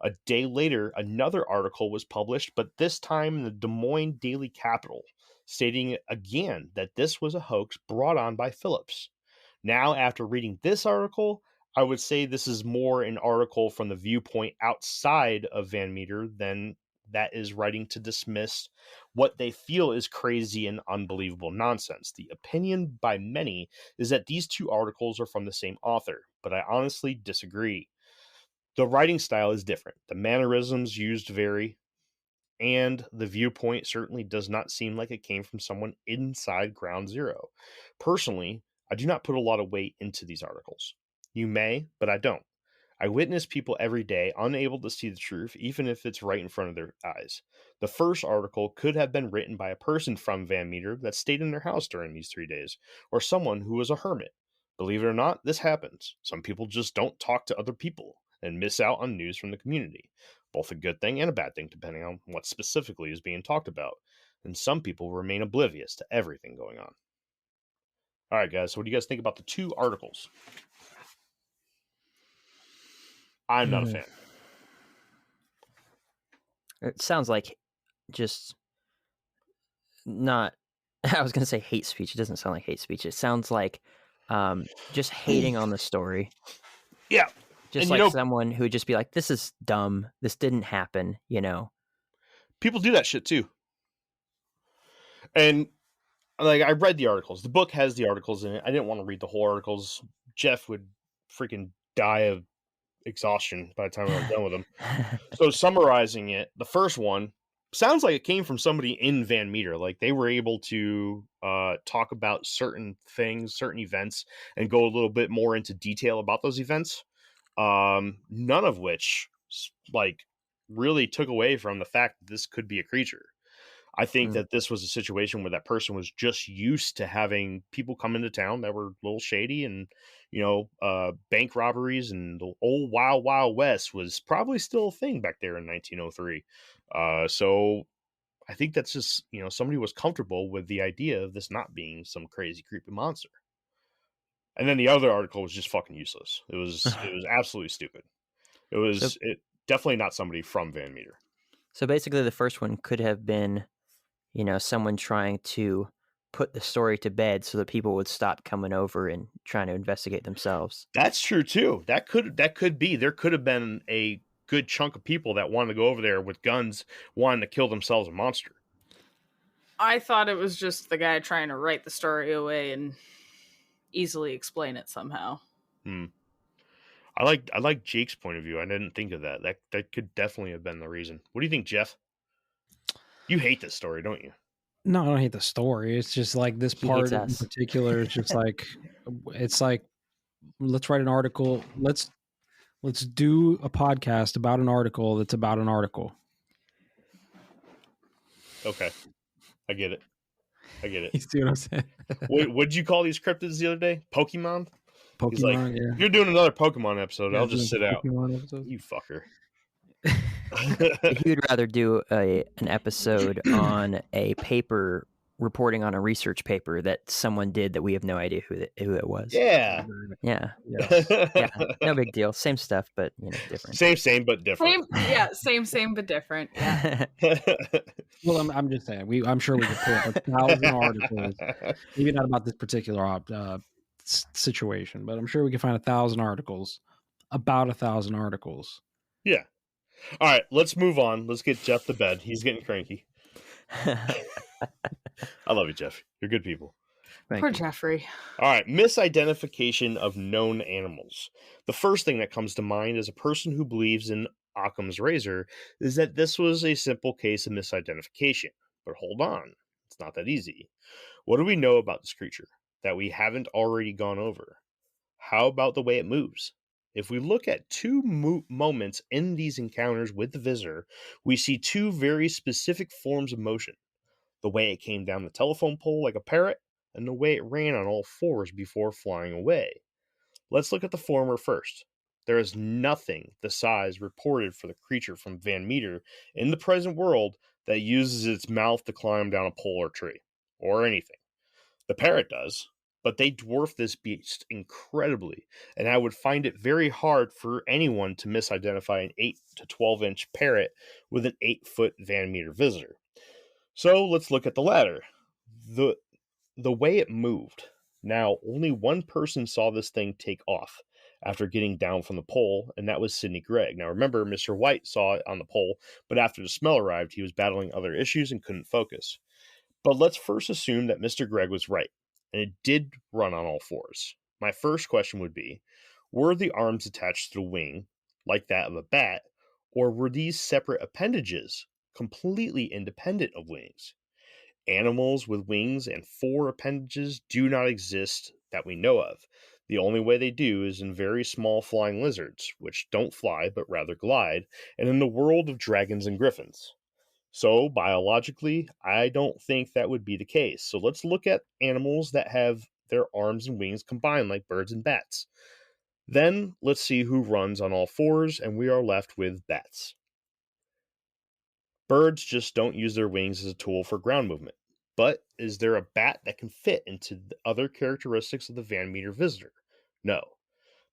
A day later, another article was published, but this time in the Des Moines Daily Capital, stating again that this was a hoax brought on by Phillips. Now, after reading this article, I would say this is more an article from the viewpoint outside of Van Meter than that is writing to dismiss what they feel is crazy and unbelievable nonsense. The opinion by many is that these 2 articles are from the same author, but I honestly disagree. The writing style is different. The mannerisms used vary, and the viewpoint certainly does not seem like it came from someone inside Ground Zero. Personally, I do not put a lot of weight into these articles. You may, but I don't. I witness people every day unable to see the truth, even if it's right in front of their eyes. The first article could have been written by a person from Van Meter that stayed in their house during these 3 days, or someone who was a hermit. Believe it or not, this happens. Some people just don't talk to other people and miss out on news from the community. Both a good thing and a bad thing, depending on what specifically is being talked about. And some people remain oblivious to everything going on. All right, guys, so what do you guys think about the 2 articles? I'm not a fan. It sounds like just not, I was going to say hate speech. It doesn't sound like hate speech. It sounds like just hating on the story. Yeah. Just and like someone who would just be like, this is dumb. This didn't happen, People do that shit too. And like, I read the articles. The book has the articles in it. I didn't want to read the whole articles. Jeff would freaking die of exhaustion by the time I was done with them. So summarizing it, the first one sounds like it came from somebody in Van Meter. Like, they were able to talk about certain things, certain events, and go a little bit more into detail about those events. None of which like really took away from the fact that this could be a creature. I think that this was a situation where that person was just used to having people come into town that were a little shady, and bank robberies and the old Wild West was probably still a thing back there in 1903. So I think that's just, somebody was comfortable with the idea of this not being some crazy creepy monster. And then the other article was just fucking useless. It was absolutely stupid. It was definitely not somebody from Van Meter. So basically the first one could have been, someone trying to put the story to bed so that people would stop coming over and trying to investigate themselves. That's true too. That could be. There could have been a good chunk of people that wanted to go over there with guns, wanting to kill themselves a monster. I thought it was just the guy trying to write the story away and easily explain it somehow. I like Jake's point of view. I didn't think of that. That could definitely have been the reason. What do you think, Jeff? You hate this story, don't you? No, I don't hate the story. It's just like this part in particular is just like, it's like, let's write an article. Let's do a podcast about an article that's about an article. Okay. I get it. You see what I'm saying? What did you call these cryptids the other day? Pokemon? Pokemon, like, yeah. If you're doing another Pokemon episode, Yeah, I'll just sit out. Episode. You fucker. He would rather do an episode on a paper reporting on a research paper that someone did that we have no idea who it was. Yeah. Yeah. No big deal. Same stuff, but different. Same but different. Same but different. Yeah. Well, I'm just saying. I'm sure we could pull up 1,000 articles. Maybe not about this particular situation, but I'm sure we can find 1,000 articles about 1,000 articles. Yeah. All right, let's move on. Let's get Jeff to bed. He's getting cranky. I love you, Jeff. You're good people. Poor Jeffrey. All right, misidentification of known animals. The first thing that comes to mind as a person who believes in Occam's razor is that this was a simple case of misidentification. But hold on, it's not that easy. What do we know about this creature that we haven't already gone over? How about the way it moves? If we look at 2 moments in these encounters with the visitor, we see 2 very specific forms of motion. The way it came down the telephone pole like a parrot, and the way it ran on all 4s before flying away. Let's look at the former first. There is nothing the size reported for the creature from Van Meter in the present world that uses its mouth to climb down a pole or tree, or anything. The parrot does, but they dwarf this beast incredibly, and I would find it very hard for anyone to misidentify an 8 to 12-inch parrot with an 8-foot Van Meter visitor. So let's look at the latter. The way it moved. Now, only one person saw this thing take off after getting down from the pole, and that was Sidney Gregg. Now, remember, Mr. White saw it on the pole, but after the smell arrived, he was battling other issues and couldn't focus. But let's first assume that Mr. Gregg was right, and it did run on all 4s. My first question would be, were the arms attached to the wing, like that of a bat, or were these separate appendages, completely independent of wings? Animals with wings and 4 appendages do not exist that we know of. The only way they do is in very small flying lizards, which don't fly but rather glide, and in the world of dragons and griffins. So, biologically, I don't think that would be the case. So, let's look at animals that have their arms and wings combined, like birds and bats. Then, let's see who runs on all fours, and we are left with bats. Birds just don't use their wings as a tool for ground movement. But is there a bat that can fit into the other characteristics of the Van Meter visitor? No,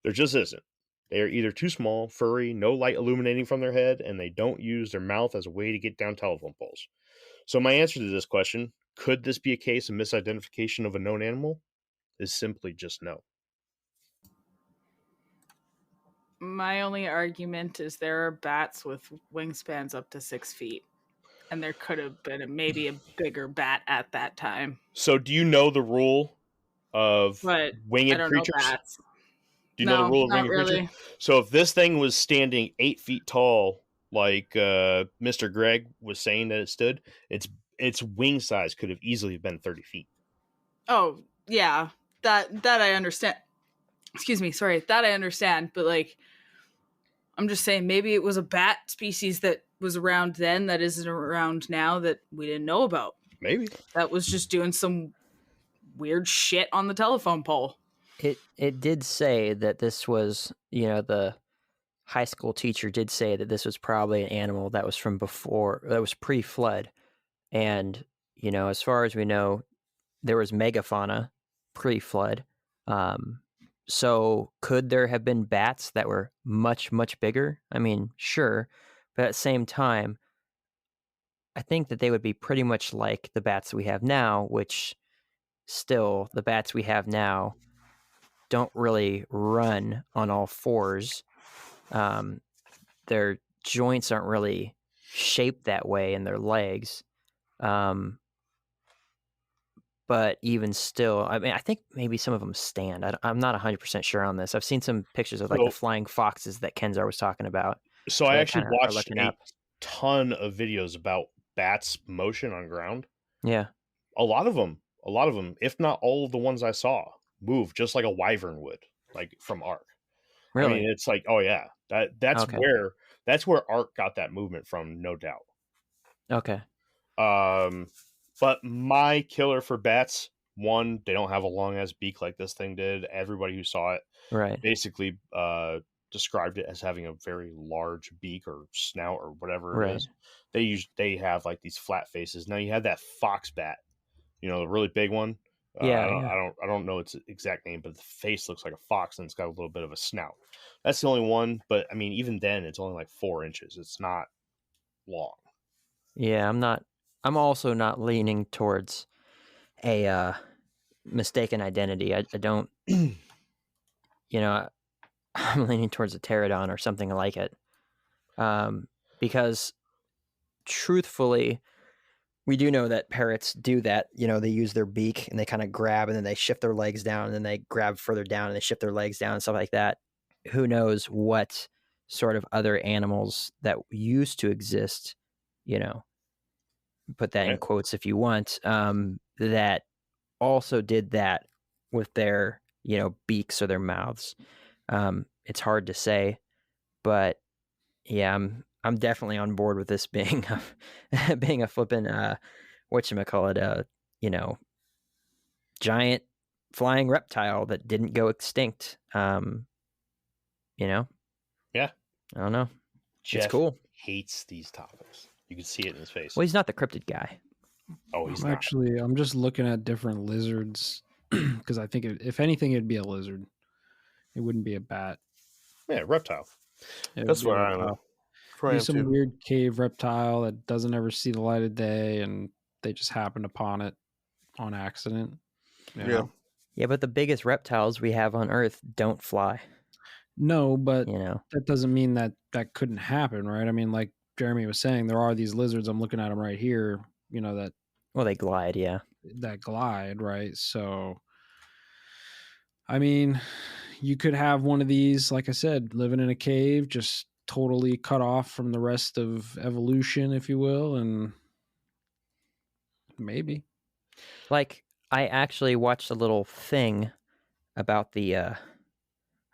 there just isn't. They are either too small, furry, no light illuminating from their head, and they don't use their mouth as a way to get down telephone poles. So my answer to this question, could this be a case of misidentification of a known animal, is simply just no. My only argument is there are bats with wingspans up to 6 feet. And there could have been maybe a bigger bat at that time. So do you know the rule of But winged I don't creatures? know bats. Do you know the rule of not winged really. creatures? So if this thing was standing 8 feet tall, like Mr. Greg was saying that it stood, its wing size could have easily been 30 feet. Oh, yeah. That I understand. Excuse me, sorry. That I understand, but like I'm just saying maybe it was a bat species that was around then that isn't around now that we didn't know about. Maybe. That was just doing some weird shit on the telephone pole. It did say that this was, the high school teacher did say that this was probably an animal that was from before, that was pre-flood. And, as far as we know, there was megafauna pre-flood. So could there have been bats that were much, much bigger? I mean, sure. But at the same time, I think that they would be pretty much like the bats we have now, which still, the bats we have now don't really run on all fours. Their joints aren't really shaped that way in their legs. But even still, I mean, I think maybe some of them stand. I'm not 100% sure on this. I've seen some pictures of like the flying foxes that Kenzar was talking about. So I actually watched a ton of videos about bats' motion on ground. Yeah. A lot of them, if not all of the ones I saw, move just like a wyvern would, like from Ark. Really? I mean, it's like, oh yeah, that's okay. That's where Ark got that movement from, no doubt. Okay. But my killer for bats, one, they don't have a long ass beak like this thing did. Everybody who saw it, basically described it as having a very large beak or snout or whatever it is. They have like these flat faces. Now you have that fox bat, the really big one. I don't know its exact name, but the face looks like a fox and it's got a little bit of a snout. That's the only one, but I mean, even then, it's only like 4 inches. It's not long. Yeah, I'm also not leaning towards a mistaken identity. I don't, I'm leaning towards a pterodon or something like it. Because truthfully, we do know that parrots do that. They use their beak and they kind of grab and then they shift their legs down and then they grab further down and they shift their legs down and stuff like that. Who knows what sort of other animals that used to exist, put that in quotes if you want, that also did that with their, beaks or their mouths. It's hard to say, but yeah, I'm definitely on board with this being a flippin' whatchamacallit, giant flying reptile that didn't go extinct. Yeah. I don't know. Jeff it's cool. Hates these topics. You can see it in his face. Well, he's not the cryptid guy. Oh, he's not. Actually, I'm just looking at different lizards because I think if anything, it'd be a lizard. It wouldn't be a bat. Yeah, reptile. That's what I know. Be some weird cave reptile that doesn't ever see the light of day, and they just happened upon it on accident. Yeah, but the biggest reptiles we have on Earth don't fly. No, but that doesn't mean that couldn't happen, right? I mean, like Jeremy was saying, there are these lizards. I'm looking at them right here. That. Well, they glide, yeah. That glide, right? So, I mean, you could have one of these, like I said, living in a cave, just totally cut off from the rest of evolution, if you will, and maybe. Like, I actually watched a little thing about the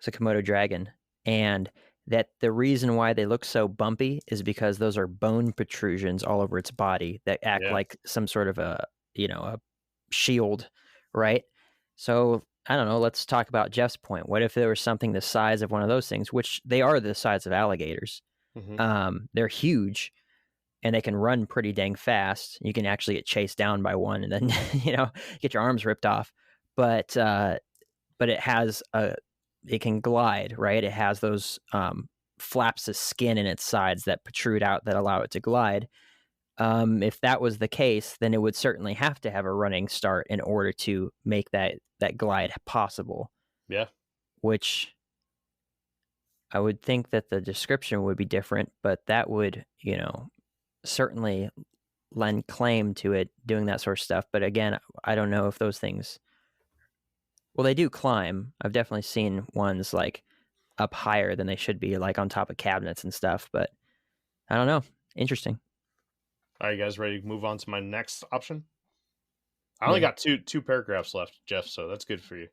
Komodo dragon, and that the reason why they look so bumpy is because those are bone protrusions all over its body that act like some sort of a shield, right? So I don't know. Let's talk about Jeff's point. What if there was something the size of one of those things, which they are the size of alligators? They're huge, and they can run pretty dang fast. You can actually get chased down by one, and then get your arms ripped off. But it has it can glide, right? It has those flaps of skin in its sides that protrude out that allow it to glide. If that was the case, then it would certainly have to have a running start in order to make that glide possible. Yeah. Which I would think that the description would be different, but that would, certainly lend claim to it doing that sort of stuff. But again, I don't know if those things... Well, they do climb. I've definitely seen ones like up higher than they should be, like on top of cabinets and stuff, but I don't know. Interesting. Are you guys ready to move on to my next option? I only got two paragraphs left, Jeff, so that's good for you.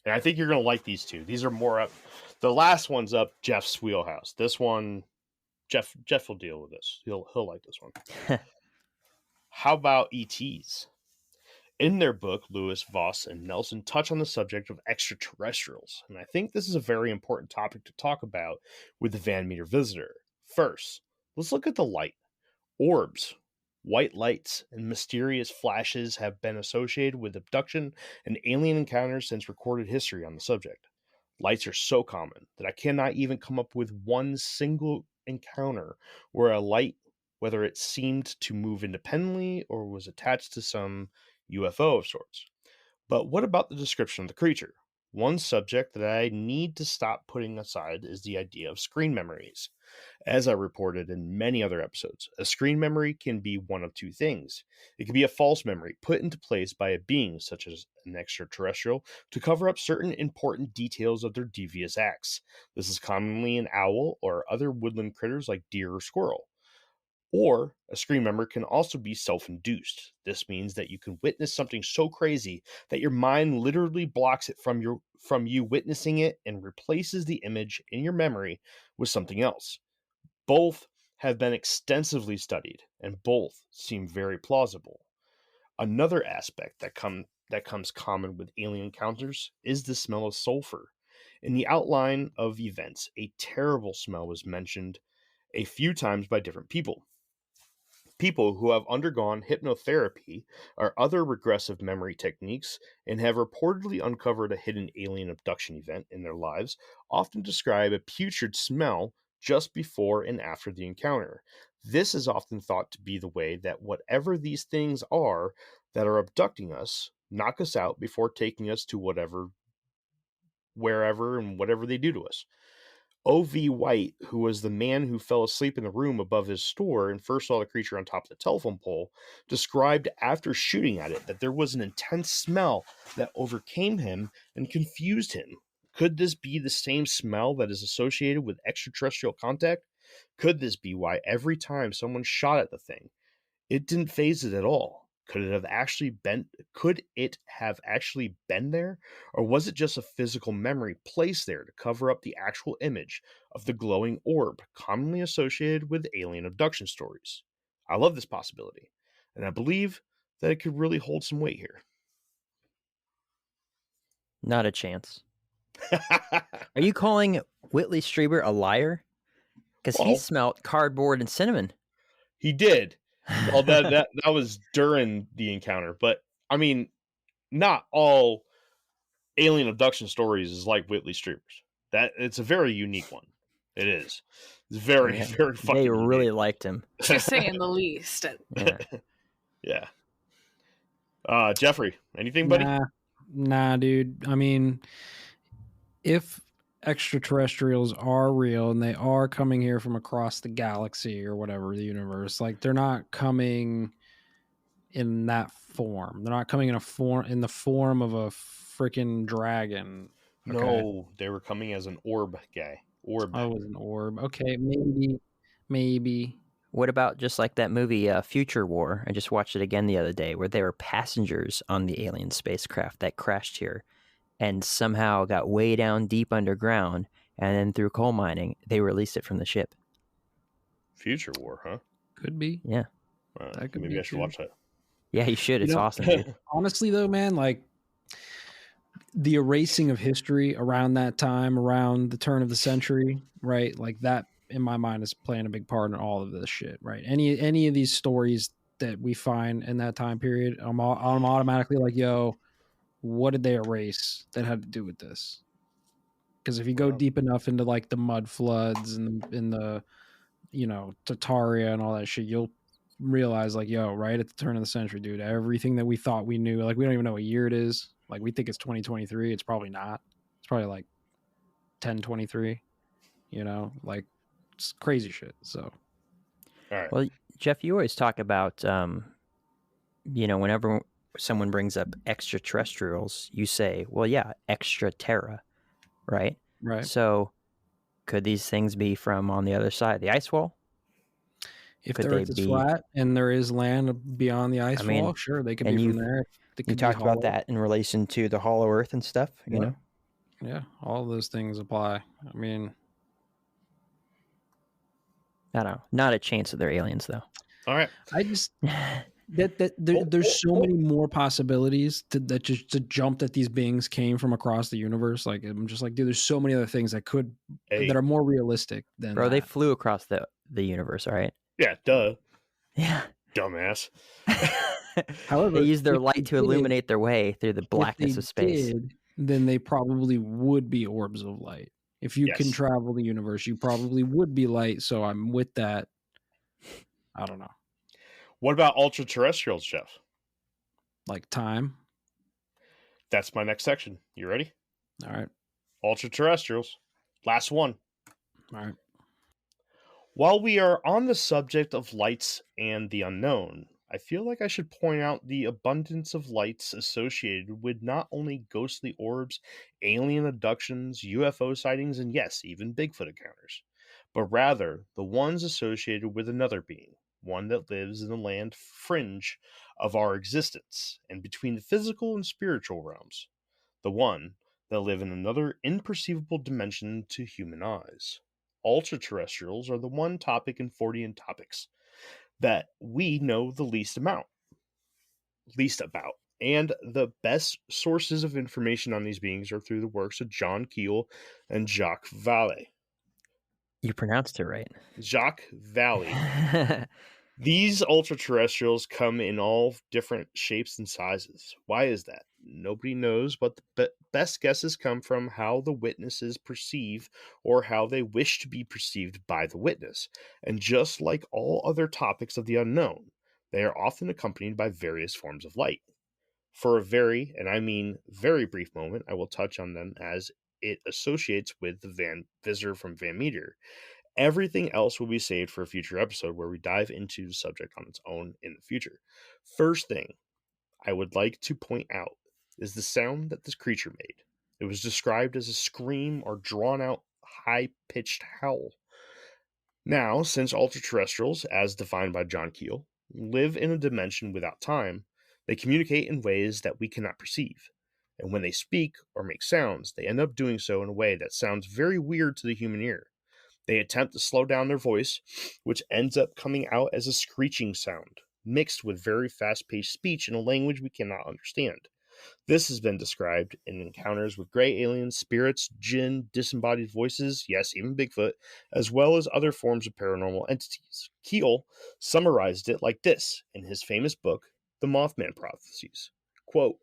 And I think you're going to like these two. These are more up. The last one's up Jeff's wheelhouse. This one, Jeff will deal with this. He'll like this one. How about ETs? In their book, Lewis, Voss, and Nelson touch on the subject of extraterrestrials, and I think this is a very important topic to talk about with the Van Meter visitor. First, let's look at the light. Orbs, white lights, and mysterious flashes have been associated with abduction and alien encounters since recorded history on the subject. Lights are so common that I cannot even come up with one single encounter where a light, whether it seemed to move independently or was attached to some UFO of sorts. But what about the description of the creature? One subject that I need to stop putting aside is the idea of screen memories. As I reported in many other episodes, a screen memory can be one of two things. It can be a false memory put into place by a being, such as an extraterrestrial, to cover up certain important details of their devious acts. This is commonly an owl or other woodland critters like deer or squirrel. Or a screen memory can also be self-induced. This means that you can witness something so crazy that your mind literally blocks it from you witnessing it and replaces the image in your memory with something else. Both have been extensively studied, and both seem very plausible. Another aspect that comes common with alien encounters is the smell of sulfur. In the outline of events, a terrible smell was mentioned a few times by different people. People who have undergone hypnotherapy or other regressive memory techniques and have reportedly uncovered a hidden alien abduction event in their lives often describe a putrid smell just before and after the encounter. This is often thought to be the way that whatever these things are that are abducting us knock us out before taking us to wherever and whatever they do to us. O.V. White, who was the man who fell asleep in the room above his store and first saw the creature on top of the telephone pole, described after shooting at it that there was an intense smell that overcame him and confused him. Could this be the same smell that is associated with extraterrestrial contact? Could this be why every time someone shot at the thing, it didn't faze it at all? Could it have actually been there? Or was it just a physical memory placed there to cover up the actual image of the glowing orb commonly associated with alien abduction stories? I love this possibility, and I believe that it could really hold some weight here. Not a chance. Are you calling Whitley Strieber a liar? Because he smelt cardboard and cinnamon. He did. Well, that was during the encounter, but I mean, not all alien abduction stories is like Whitley Strieber's. That it's a very unique one. It is. It's very fucking. They really unique. Liked him, to say in the least. Yeah. Jeffrey, anything, buddy? Nah, dude. I mean, if extraterrestrials are real and they are coming here from across the galaxy or whatever, the universe, like they're not coming in that form. They're not coming in the form of a freaking dragon. Okay. No, they were coming as an orb guy. Orb. Oh, it was an orb. Okay, maybe. What about just like that movie Future War? I just watched it again the other day where there were passengers on the alien spacecraft that crashed here. and somehow got way down deep underground, and then through coal mining, they released it from the ship. Future War, huh? Could be. Yeah. That could Maybe be I should too. watch that. Yeah, you should. It's awesome, dude. Honestly, though, man, like the erasing of history around that time, around the turn of the century, right? Like that, in my mind, is playing a big part in all of this shit, right? Any of these stories that we find in that time period, I'm automatically like, yo, what did they erase that had to do with this? Because if you go deep enough into like the mud floods and in the Tartaria and all that shit, you'll realize like, yo, right at the turn of the century, dude, everything that we thought we knew, like we don't even know what year it is. Like we think it's 2023. It's probably not. It's probably like 1023, like it's crazy shit. So, All right. Well, Jeff, you always talk about, whenever someone brings up extraterrestrials, you say, well, yeah, extra terra, right? right. So could these things be from on the other side of the ice wall? If Could the they Earth is be- flat and there is land beyond the ice wall, sure, they could and be from you've- there. They You could be talked about hollow. that in relation to the hollow earth and stuff, you know? Yeah, all of those things apply. I mean, I don't know. Not a chance that they're aliens, though. All right. I just there's so many more possibilities to jump that these beings came from across the universe. Like I'm just like, dude, there's so many other things that are more realistic than Bro, that. they flew across the universe, all right? Yeah, duh. Yeah. Dumbass. However, they use their if light they to did, illuminate their way through the blackness of space. Then they probably would be orbs of light. If you can travel the universe, you probably would be light. So I'm with that. I don't know. What about ultra-terrestrials, Jeff? Like time? That's my next section. You ready? All right. Ultra-terrestrials. Last one. All right. While we are on the subject of lights and the unknown, I feel like I should point out the abundance of lights associated with not only ghostly orbs, alien abductions, UFO sightings, and yes, even Bigfoot encounters, but rather the ones associated with another being, one that lives in the land fringe of our existence and between the physical and spiritual realms, the one that live in another imperceivable dimension to human eyes. Ultra-terrestrials are the one topic in Fortean topics that we know the least about. And the best sources of information on these beings are through the works of John Keel and Jacques Vallée. You pronounced it right. Jacques Vallée. These ultra-terrestrials come in all different shapes and sizes. Why is that? Nobody knows, but the best guesses come from how the witnesses perceive or how they wish to be perceived by the witness. And just like all other topics of the unknown, they are often accompanied by various forms of light. For a very, and I mean very brief moment, I will touch on them as it associates with the visitor from Van Meter. Everything else will be saved for a future episode where we dive into the subject on its own in the future. First thing I would like to point out is the sound that this creature made. It was described as a scream or drawn out high-pitched howl. Now, since ultra-terrestrials, as defined by John Keel, live in a dimension without time, they communicate in ways that we cannot perceive. And when they speak or make sounds, they end up doing so in a way that sounds very weird to the human ear. They attempt to slow down their voice, which ends up coming out as a screeching sound, mixed with very fast-paced speech in a language we cannot understand. This has been described in encounters with gray aliens, spirits, jinn, disembodied voices, yes, even Bigfoot, as well as other forms of paranormal entities. Keel summarized it like this in his famous book, The Mothman Prophecies. Quote,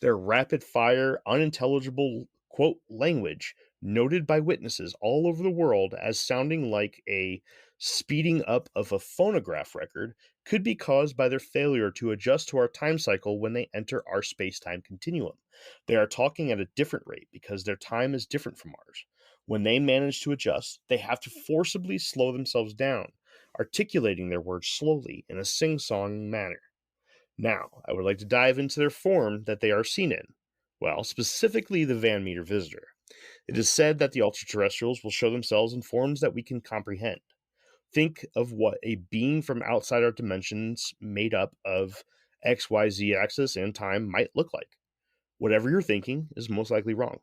their rapid-fire, unintelligible, quote, language noted by witnesses all over the world as sounding like a speeding up of a phonograph record could be caused by their failure to adjust to our time cycle when they enter our space-time continuum. They are talking at a different rate because their time is different from ours. When they manage to adjust, they have to forcibly slow themselves down, articulating their words slowly in a sing-song manner. Now, I would like to dive into their form that they are seen in. Well, specifically the Van Meter visitor. It is said that the ultra-terrestrials will show themselves in forms that we can comprehend. Think of what a being from outside our dimensions made up of XYZ axis and time might look like. Whatever you're thinking is most likely wrong.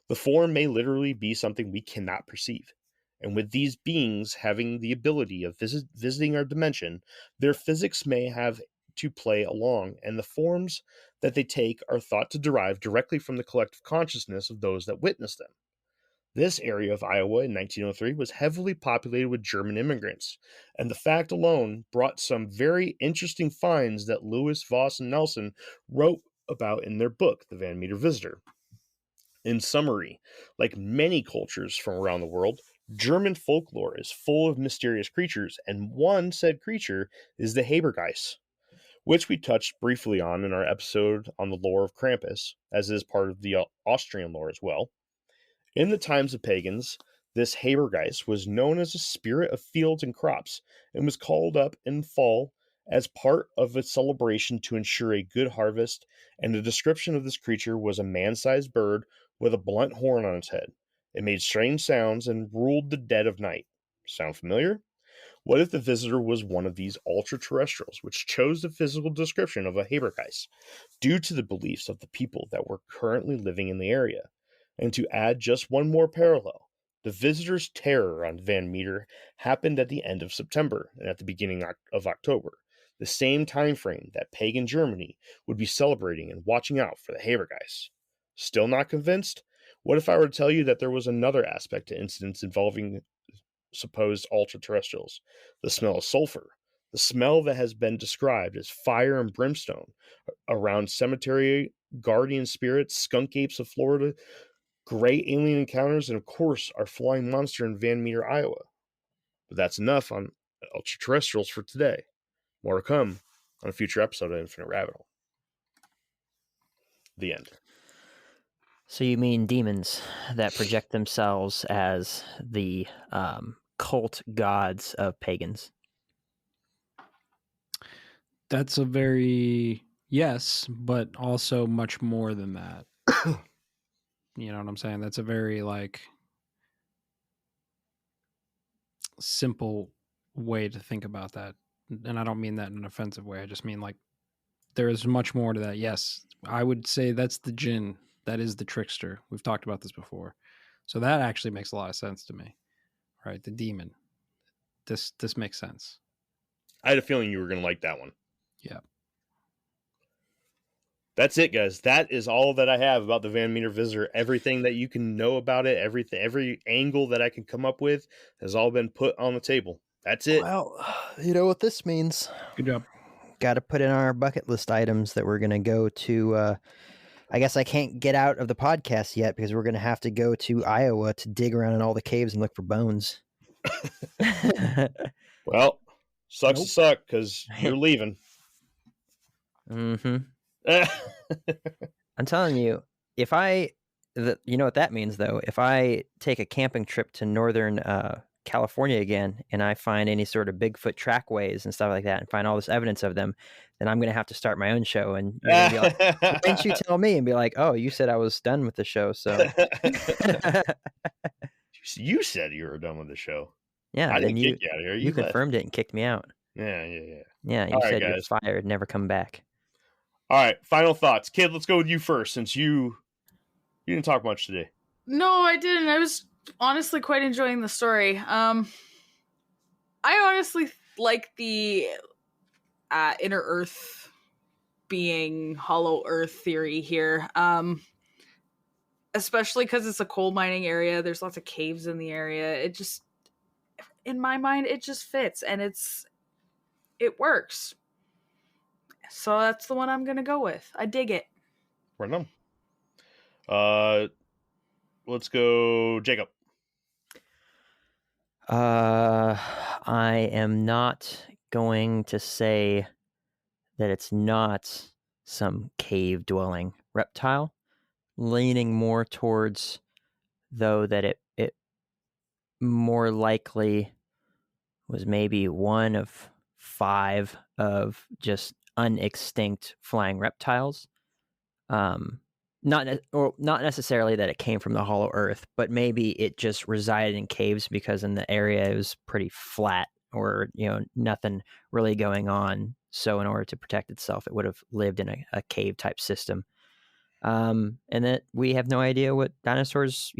The form may literally be something we cannot perceive. And with these beings having the ability of visiting our dimension, their physics may have to play along, and the forms that they take are thought to derive directly from the collective consciousness of those that witness them. This area of Iowa in 1903 was heavily populated with German immigrants, and the fact alone brought some very interesting finds that Lewis, Voss, and Nelson wrote about in their book, The Van Meter Visitor. In summary, like many cultures from around the world, German folklore is full of mysterious creatures, and one said creature is the Habergeist, which we touched briefly on in our episode on the lore of Krampus, as it is part of the Austrian lore as well. In the times of pagans, this Habergeist was known as a spirit of fields and crops, and was called up in fall as part of a celebration to ensure a good harvest, and the description of this creature was a man-sized bird with a blunt horn on its head. It made strange sounds and ruled the dead of night. Sound familiar? What if the visitor was one of these ultra-terrestrials, which chose the physical description of a Habergeist due to the beliefs of the people that were currently living in the area? And to add just one more parallel, the visitor's terror on Van Meter happened at the end of September and at the beginning of October, the same time frame that pagan Germany would be celebrating and watching out for the Habergeist. Still not convinced? What if I were to tell you that there was another aspect to incidents involving supposed ultra-terrestrials? The smell of sulfur. The smell that has been described as fire and brimstone around cemetery, guardian spirits, skunk apes of Florida, gray alien encounters, and of course our flying monster in Van Meter, Iowa. But that's enough on ultra-terrestrials for today. More to come on a future episode of Infinite Rabbit Hole. The end. So you mean demons that project themselves as the cult gods of pagans? That's a very yes, but also much more than that. You know what I'm saying? That's a very simple way to think about that. And I don't mean that in an offensive way. I just mean there is much more to that. Yes, I would say that's the djinn. That is the trickster. We've talked about this before. So that actually makes a lot of sense to me. Right? The demon. This makes sense. I had a feeling you were going to like that one. Yeah. That's it, guys. That is all that I have about the Van Meter Visitor. Everything that you can know about it, every angle that I can come up with has all been put on the table. That's it. Well, you know what this means. Good job. Got to put in our bucket list items that we're going to go to. I guess I can't get out of the podcast yet because we're going to have to go to Iowa to dig around in all the caves and look for bones. Well, sucks to suck because you're leaving. Mm-hmm. I'm telling you, you know what that means, though? If I take a camping trip to northern California again and I find any sort of Bigfoot trackways and stuff like that and find all this evidence of them, then I'm going to have to start my own show. And you're gonna be like, why didn't you tell me? And be like, oh, you said I was done with the show. So you said you were done with the show. Yeah, I didn't kick you out of here. You confirmed it and kicked me out. Yeah. Yeah, you said you're fired, never come back. All right, final thoughts. Kid, let's go with you first since you didn't talk much today. No, I didn't. I was honestly quite enjoying the story. I honestly like the inner Earth being hollow Earth theory here. Especially because it's a coal mining area. There's lots of caves in the area. It just, in my mind, it just fits and it works. So that's the one I'm gonna go with. I dig it. Right on. Let's go, Jacob. I am not going to say that it's not some cave-dwelling reptile. Leaning more towards, though, that it more likely was maybe one of 5 of just unextinct flying reptiles. Not necessarily that it came from the hollow earth, but maybe it just resided in caves because in the area it was pretty flat or, nothing really going on. So in order to protect itself, it would have lived in a cave type system. and that we have no idea what dinosaurs,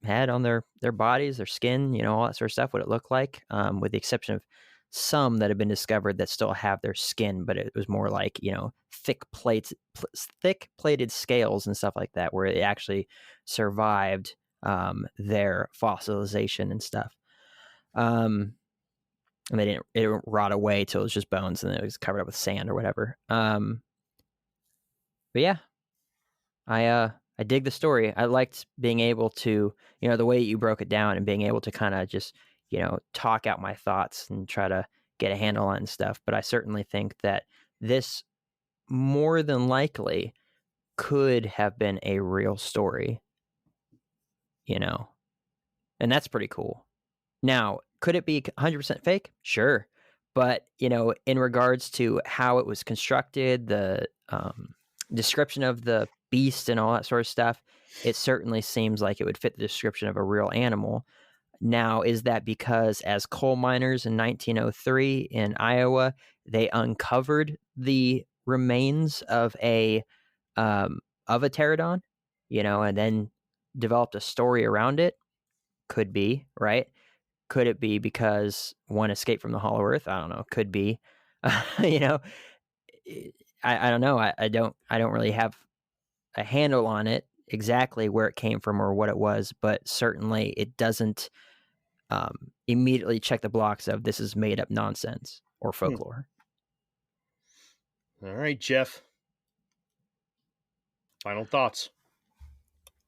had on their bodies, their skin, all that sort of stuff, what it looked like, with the exception of some that have been discovered that still have their skin, but it was more like, thick plated scales and stuff like that, where it actually survived their fossilization and stuff. And it didn't rot away till it was just bones and it was covered up with sand or whatever. But yeah, I dig the story. I liked being able to, the way you broke it down and being able to kind of just, talk out my thoughts and try to get a handle on stuff. But I certainly think that this more than likely could have been a real story, and that's pretty cool. Now, could it be 100% fake? Sure. But, in regards to how it was constructed, the description of the beast and all that sort of stuff, it certainly seems like it would fit the description of a real animal. Now, is that because as coal miners in 1903 in Iowa, they uncovered the remains of a pterodon, and then developed a story around it? Could be, right? Could it be because one escaped from the Hollow Earth? I don't know. Could be. you know, I don't know. I don't really have a handle on it exactly where it came from or what it was, but certainly it doesn't immediately check the blocks of this is made up nonsense or folklore. All right, Jeff. Final thoughts.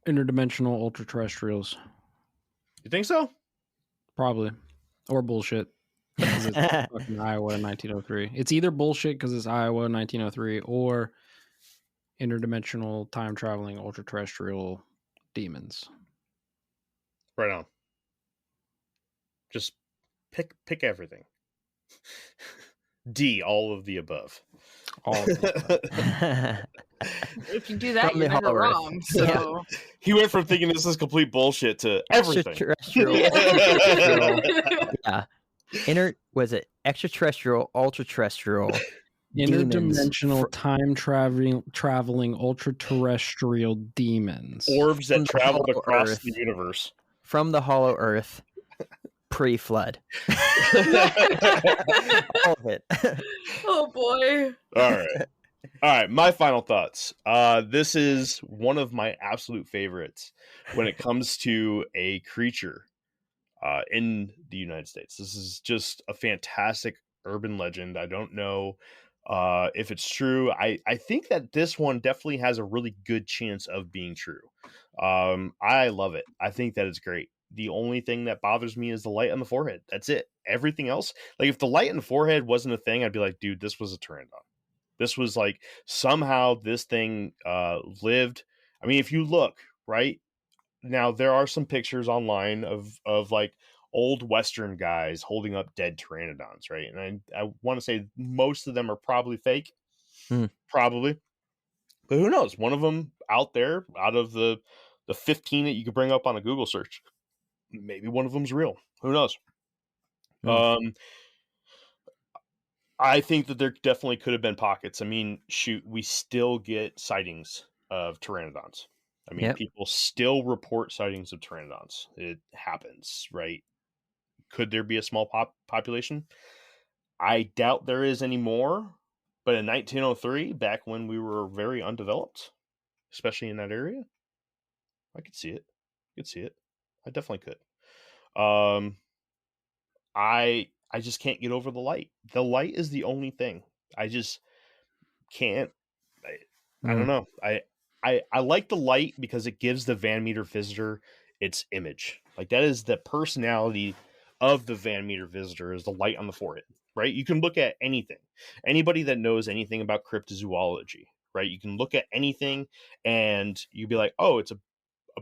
Interdimensional ultra-terrestrials. You think so? Probably. Or bullshit. Because it's fucking Iowa in 1903. It's either bullshit because it's Iowa in 1903 or interdimensional time-traveling ultra-terrestrial demons. Right on. Just pick everything. D, all of the above. All of them. If you do that, you're never wrong. So yeah. He went from thinking this is complete bullshit to everything. Extraterrestrial. Yeah. Was it extraterrestrial, ultra-terrestrial? Interdimensional time-traveling ultra-terrestrial demons. Orbs that traveled across the universe. From the Hollow Earth. Pre-flood. All of it. Oh boy. All right, my final thoughts. This is one of my absolute favorites when it comes to a creature in the United States. This is just a fantastic urban legend. I don't know if it's true. I think that this one definitely has a really good chance of being true. I love it. I think that it's great. The only thing that bothers me is the light on the forehead. That's it. Everything else, like if the light on the forehead wasn't a thing, I'd be like, dude, this was a pteranodon. This was like somehow this thing lived. I mean, if you look right now, there are some pictures online of like old Western guys holding up dead pteranodons, right? And I want to say most of them are probably fake, probably, but who knows? One of them out there, out of the 15 that you could bring up on a Google search, maybe one of them's real. Who knows? I think that there definitely could have been pockets. I mean, shoot, we still get sightings of pteranodons. I mean, people still report sightings of pteranodons. It happens, right? Could there be a small population? I doubt there is anymore. But in 1903, back when we were very undeveloped, especially in that area, I could see it. I definitely could. I just can't get over the light. The light is the only thing. I just can't. I don't know. I like the light because it gives the Van Meter visitor its image. Like that is the personality of the Van Meter visitor is the light on the forehead, right? You can look at anything. Anybody that knows anything about cryptozoology, right? You can look at anything and you'd be like, oh, it's a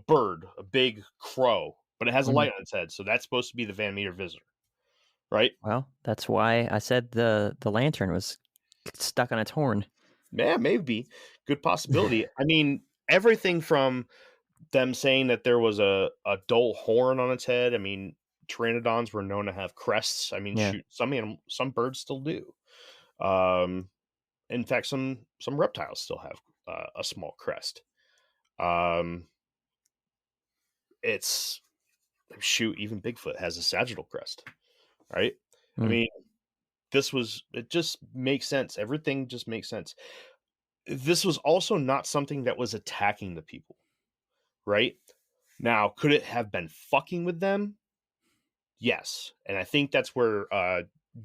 bird, a big crow, but it has a light on its head. So that's supposed to be the Van Meter visitor. Right. Well, that's why I said the lantern was stuck on its horn. Yeah, maybe. Good possibility. I mean, everything from them saying that there was a dull horn on its head. I mean, pteranodons were known to have crests. I mean, shoot, some birds still do. In fact, some reptiles still have a small crest. It's shoot, even Bigfoot has a sagittal crest, right? I Hmm. mean, it just makes sense. Everything just makes sense. This was also not something that was attacking the people, right? Now, could it have been fucking with them? Yes. And I think that's where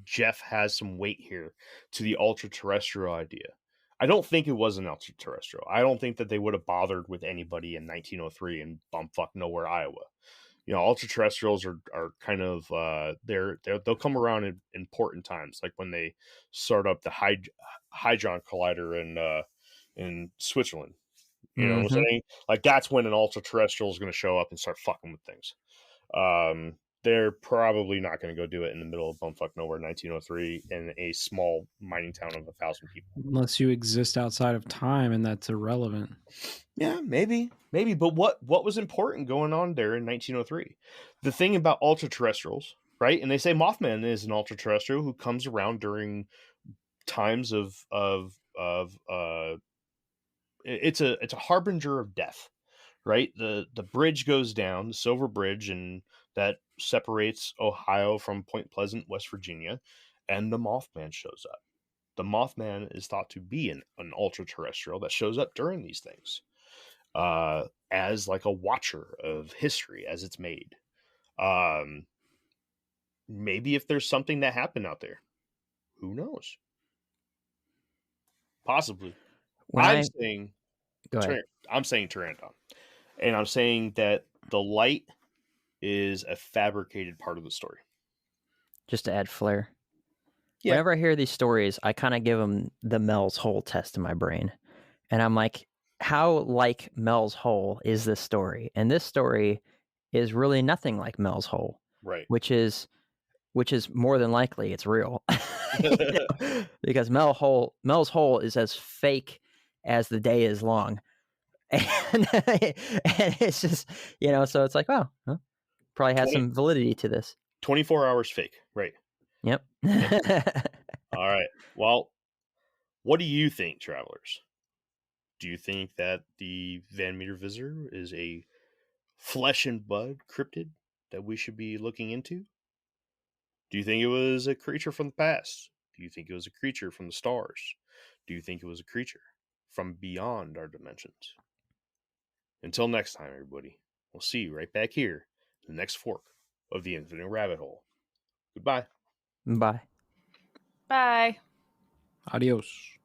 Jeff has some weight here to the ultra terrestrial idea. I don't think it was an ultra terrestrial. I don't think that they would have bothered with anybody in 1903 in bumfuck nowhere, Iowa. You know, ultra terrestrials are kind of they'll come around in important times, like when they start up the Hadron Collider in Switzerland. You know what I'm saying? Like that's when an ultra terrestrial is going to show up and start fucking with things. They're probably not going to go do it in the middle of bumfuck nowhere 1903 in a small mining town of 1,000 people. Unless you exist outside of time, and that's irrelevant. Yeah, maybe. But what was important going on there in 1903? The thing about ultra terrestrials, right? And they say Mothman is an ultra terrestrial who comes around during times of it's a harbinger of death, right? The bridge goes down, the Silver Bridge, and that separates Ohio from Point Pleasant, West Virginia, and the Mothman shows up. The Mothman is thought to be an ultra terrestrial that shows up during these things, as like a watcher of history as it's made. Maybe if there's something that happened out there, who knows? Possibly. I'm saying Pteranodon, and I'm saying that the light is a fabricated part of the story. Just to add flair. Yeah. Whenever I hear these stories, I kind of give them the Mel's Hole test in my brain. And I'm like, how like Mel's Hole is this story? And this story is really nothing like Mel's Hole. Right. Which is more than likely it's real. Because Mel's Hole is as fake as the day is long. And it's just, so it's like, wow, probably has some validity to this. 24 hours fake, right? Yep. All right. Well, what do you think, travelers? Do you think that the Van Meter Visitor is a flesh and blood cryptid that we should be looking into? Do you think it was a creature from the past? Do you think it was a creature from the stars? Do you think it was a creature from beyond our dimensions? Until next time, everybody, we'll see you right back here in the next fork of the Infinite Rabbit Hole. Goodbye. Bye. Bye. Adios.